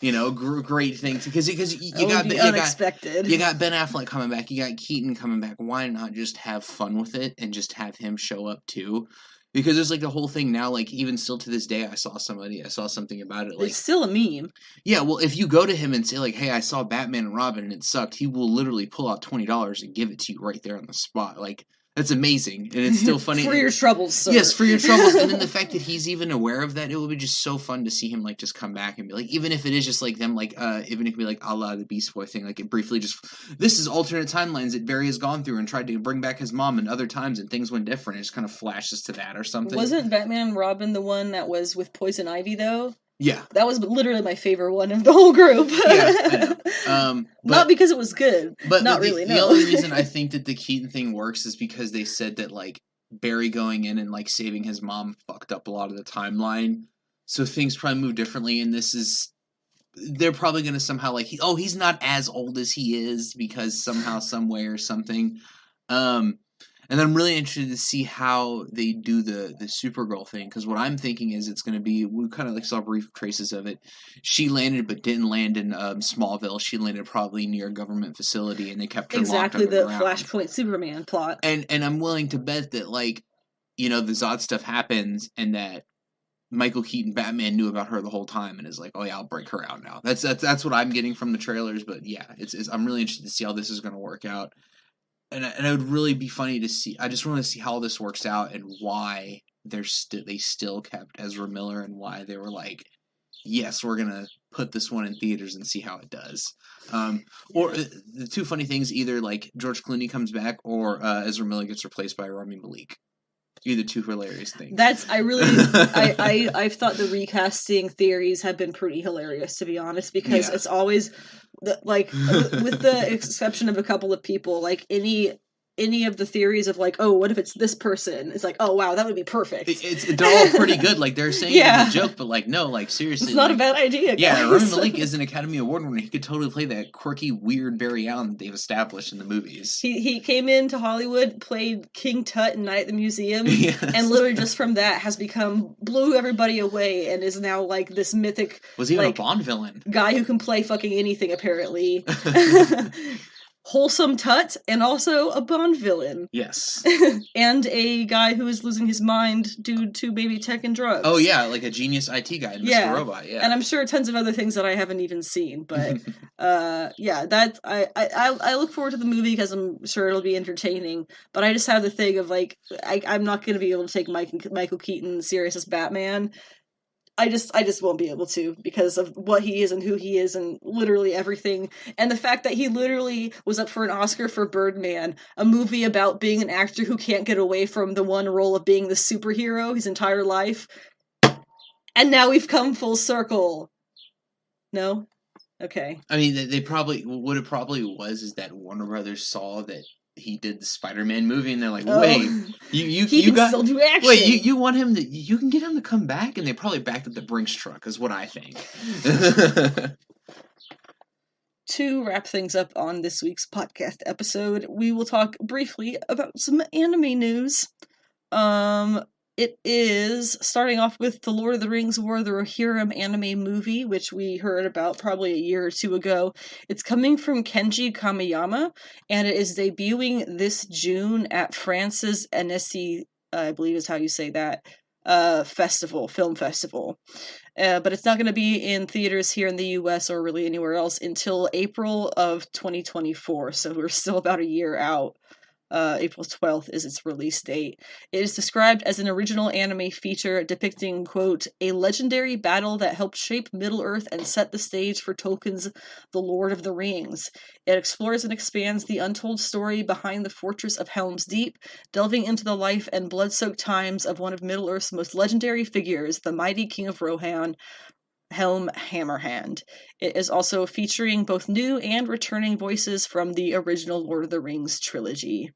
Great things. Because you got unexpected. You got Ben Affleck coming back. You got Keaton coming back. Why not just have fun with it and just have him show up, too? Because there's like the whole thing now, like even still to this day, I saw something about it. Like, it's still a meme. Yeah, well, if you go to him and say like, "Hey, I saw Batman and Robin and it sucked," he will literally pull out $20 and give it to you right there on the spot. Like, that's amazing, and it's still funny. For your troubles, sir. Yes, for your troubles, and then the fact that he's even aware of that, it would be just so fun to see him like just come back and be like, even if it is just like them, like even if it be like a la the Beast Boy thing, like it briefly just this is alternate timelines that Barry has gone through and tried to bring back his mom, and other times and things went different. It just kind of flashes to that or something. Wasn't Batman and Robin the one that was with Poison Ivy though? Yeah. That was literally my favorite one of the whole group. Yeah, I know. Not because it was good. But not really, no. The only reason I think that the Keaton thing works is because they said that, like, Barry going in and, like, saving his mom fucked up a lot of the timeline. So things probably move differently, and this is... They're probably going to somehow, like, he's not as old as he is because somehow, some way or something. And I'm really interested to see how they do the Supergirl thing, because what I'm thinking is it's going to be, we kind of like saw brief traces of it. She landed but didn't land in Smallville. She landed probably near a government facility, and they kept her locked exactly the underground. Flashpoint Superman plot. And I'm willing to bet that, like, you know, the Zod stuff happens, and that Michael Keaton Batman knew about her the whole time and is like, oh yeah, I'll break her out now. That's what I'm getting from the trailers. But yeah, I'm really interested to see how this is going to work out. And it would really be funny to see. I just want to see how this works out and why they still kept Ezra Miller, and why they were like, yes, we're gonna put this one in theaters and see how it does. Or the two funny things: either like George Clooney comes back, or Ezra Miller gets replaced by Rami Malek. Either two hilarious things. I thought the recasting theories have been pretty hilarious, to be honest, because it's always like with the exception of a couple of people, like any of the theories of like, oh, what if it's this person? It's like, oh wow, that would be perfect. They're all pretty good. Like they're saying it's a joke, but like no, like seriously, it's not a bad idea. Guys. Yeah, Rami Malek is an Academy Award winner. He could totally play that quirky, weird Barry Allen that they've established in the movies. He came into Hollywood, played King Tut in Night at the Museum, and literally just from that has blew everybody away, and is now like this mythic. Was even a Bond villain. Guy who can play fucking anything apparently. Wholesome Tut, and also a Bond villain. Yes. And a guy who is losing his mind due to baby tech and drugs. Oh yeah, like a genius IT guy, Mr. Robot, yeah. And I'm sure tons of other things that I haven't even seen, but that I look forward to the movie because I'm sure it'll be entertaining, but I just have the thing of like, I'm not going to be able to take Michael Keaton serious as Batman. I just won't be able to because of what he is and who he is and literally everything. And the fact that he literally was up for an Oscar for Birdman, a movie about being an actor who can't get away from the one role of being the superhero his entire life. And now we've come full circle. No? Okay. I mean, they probably, what it probably was is that Warner Brothers saw that he did the Spider-Man movie, and they're like, "Wait, you can still do action. Wait, you want him to? You can get him to come back?" And they probably backed up the Brinks truck, is what I think. To wrap things up on this week's podcast episode, we will talk briefly about some anime news. It is starting off with the Lord of the Rings War of the Rohirrim anime movie, which we heard about probably a year or two ago. It's coming from Kenji Kamiyama, and it is debuting this June at France's Annecy, I believe is how you say that, film festival. But it's not going to be in theaters here in the US or really anywhere else until April of 2024, so we're still about a year out. April 12th is its release date. It is described as an original anime feature depicting, quote, a legendary battle that helped shape Middle-earth and set the stage for Tolkien's The Lord of the Rings. It explores and expands the untold story behind the fortress of Helm's Deep, delving into the life and blood-soaked times of one of Middle-earth's most legendary figures, the mighty King of Rohan, Helm Hammerhand. It is also featuring both new and returning voices from the original Lord of the Rings trilogy.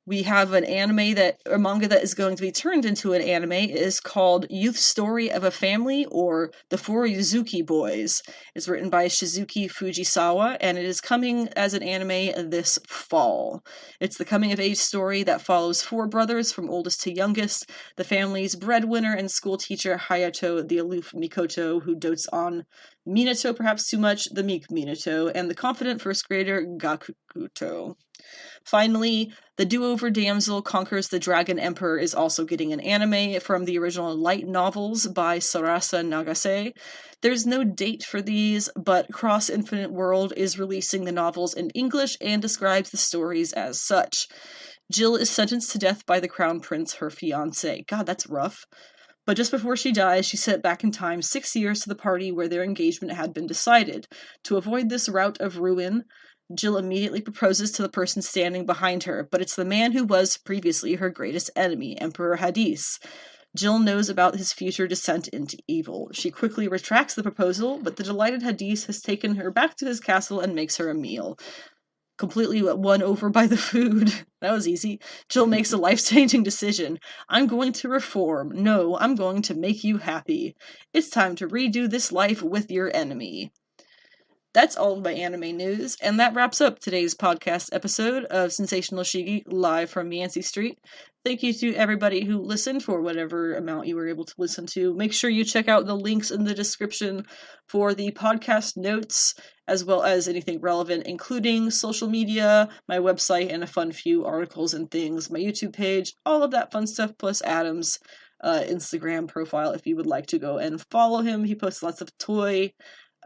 We have a manga that is going to be turned into an anime. It is called Youth Story of a Family, or The Four Yuzuki Boys. It's written by Shizuki Fujisawa, and it is coming as an anime this fall. It's the coming-of-age story that follows four brothers from oldest to youngest, the family's breadwinner and school teacher Hayato, the aloof Mikoto, who dotes on Minato perhaps too much, the meek Minato, and the confident first grader Gakuto. Finally, The Do-Over Damsel Conquers the Dragon Emperor is also getting an anime from the original light novels by Sarasa Nagase. There's no date for these, but Cross Infinite World is releasing the novels in English and describes the stories as such. Jill is sentenced to death by the Crown Prince, her fiancé. God, that's rough. But just before she dies, she's sent back in time 6 years to the party where their engagement had been decided. To avoid this rout of ruin, Jill immediately proposes to the person standing behind her, but it's the man who was previously her greatest enemy, Emperor Hadis. Jill knows about his future descent into evil. She quickly retracts the proposal, but the delighted Hadis has taken her back to his castle and makes her a meal. Completely won over by the food. That was easy. Jill makes a life-changing decision. I'm going to reform. No, I'm going to make you happy. It's time to redo this life with your enemy. That's all of my anime news, and that wraps up today's podcast episode of Sensational She-Geek live from Yancey Street. Thank you to everybody who listened for whatever amount you were able to listen to. Make sure you check out the links in the description for the podcast notes, as well as anything relevant, including social media, my website, and a fun few articles and things, my YouTube page, all of that fun stuff, plus Adam's Instagram profile if you would like to go and follow him. He posts lots of toy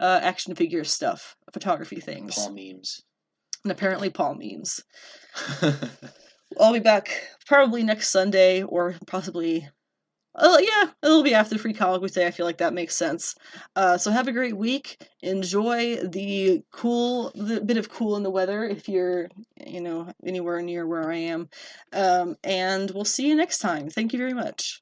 action figure stuff, photography things. Paul memes. And apparently Paul memes. I'll be back probably next Sunday, or possibly... yeah, it'll be after Free Comic Book Day. I feel like that makes sense. So have a great week. Enjoy the bit of cool in the weather if you're, anywhere near where I am. And we'll see you next time. Thank you very much.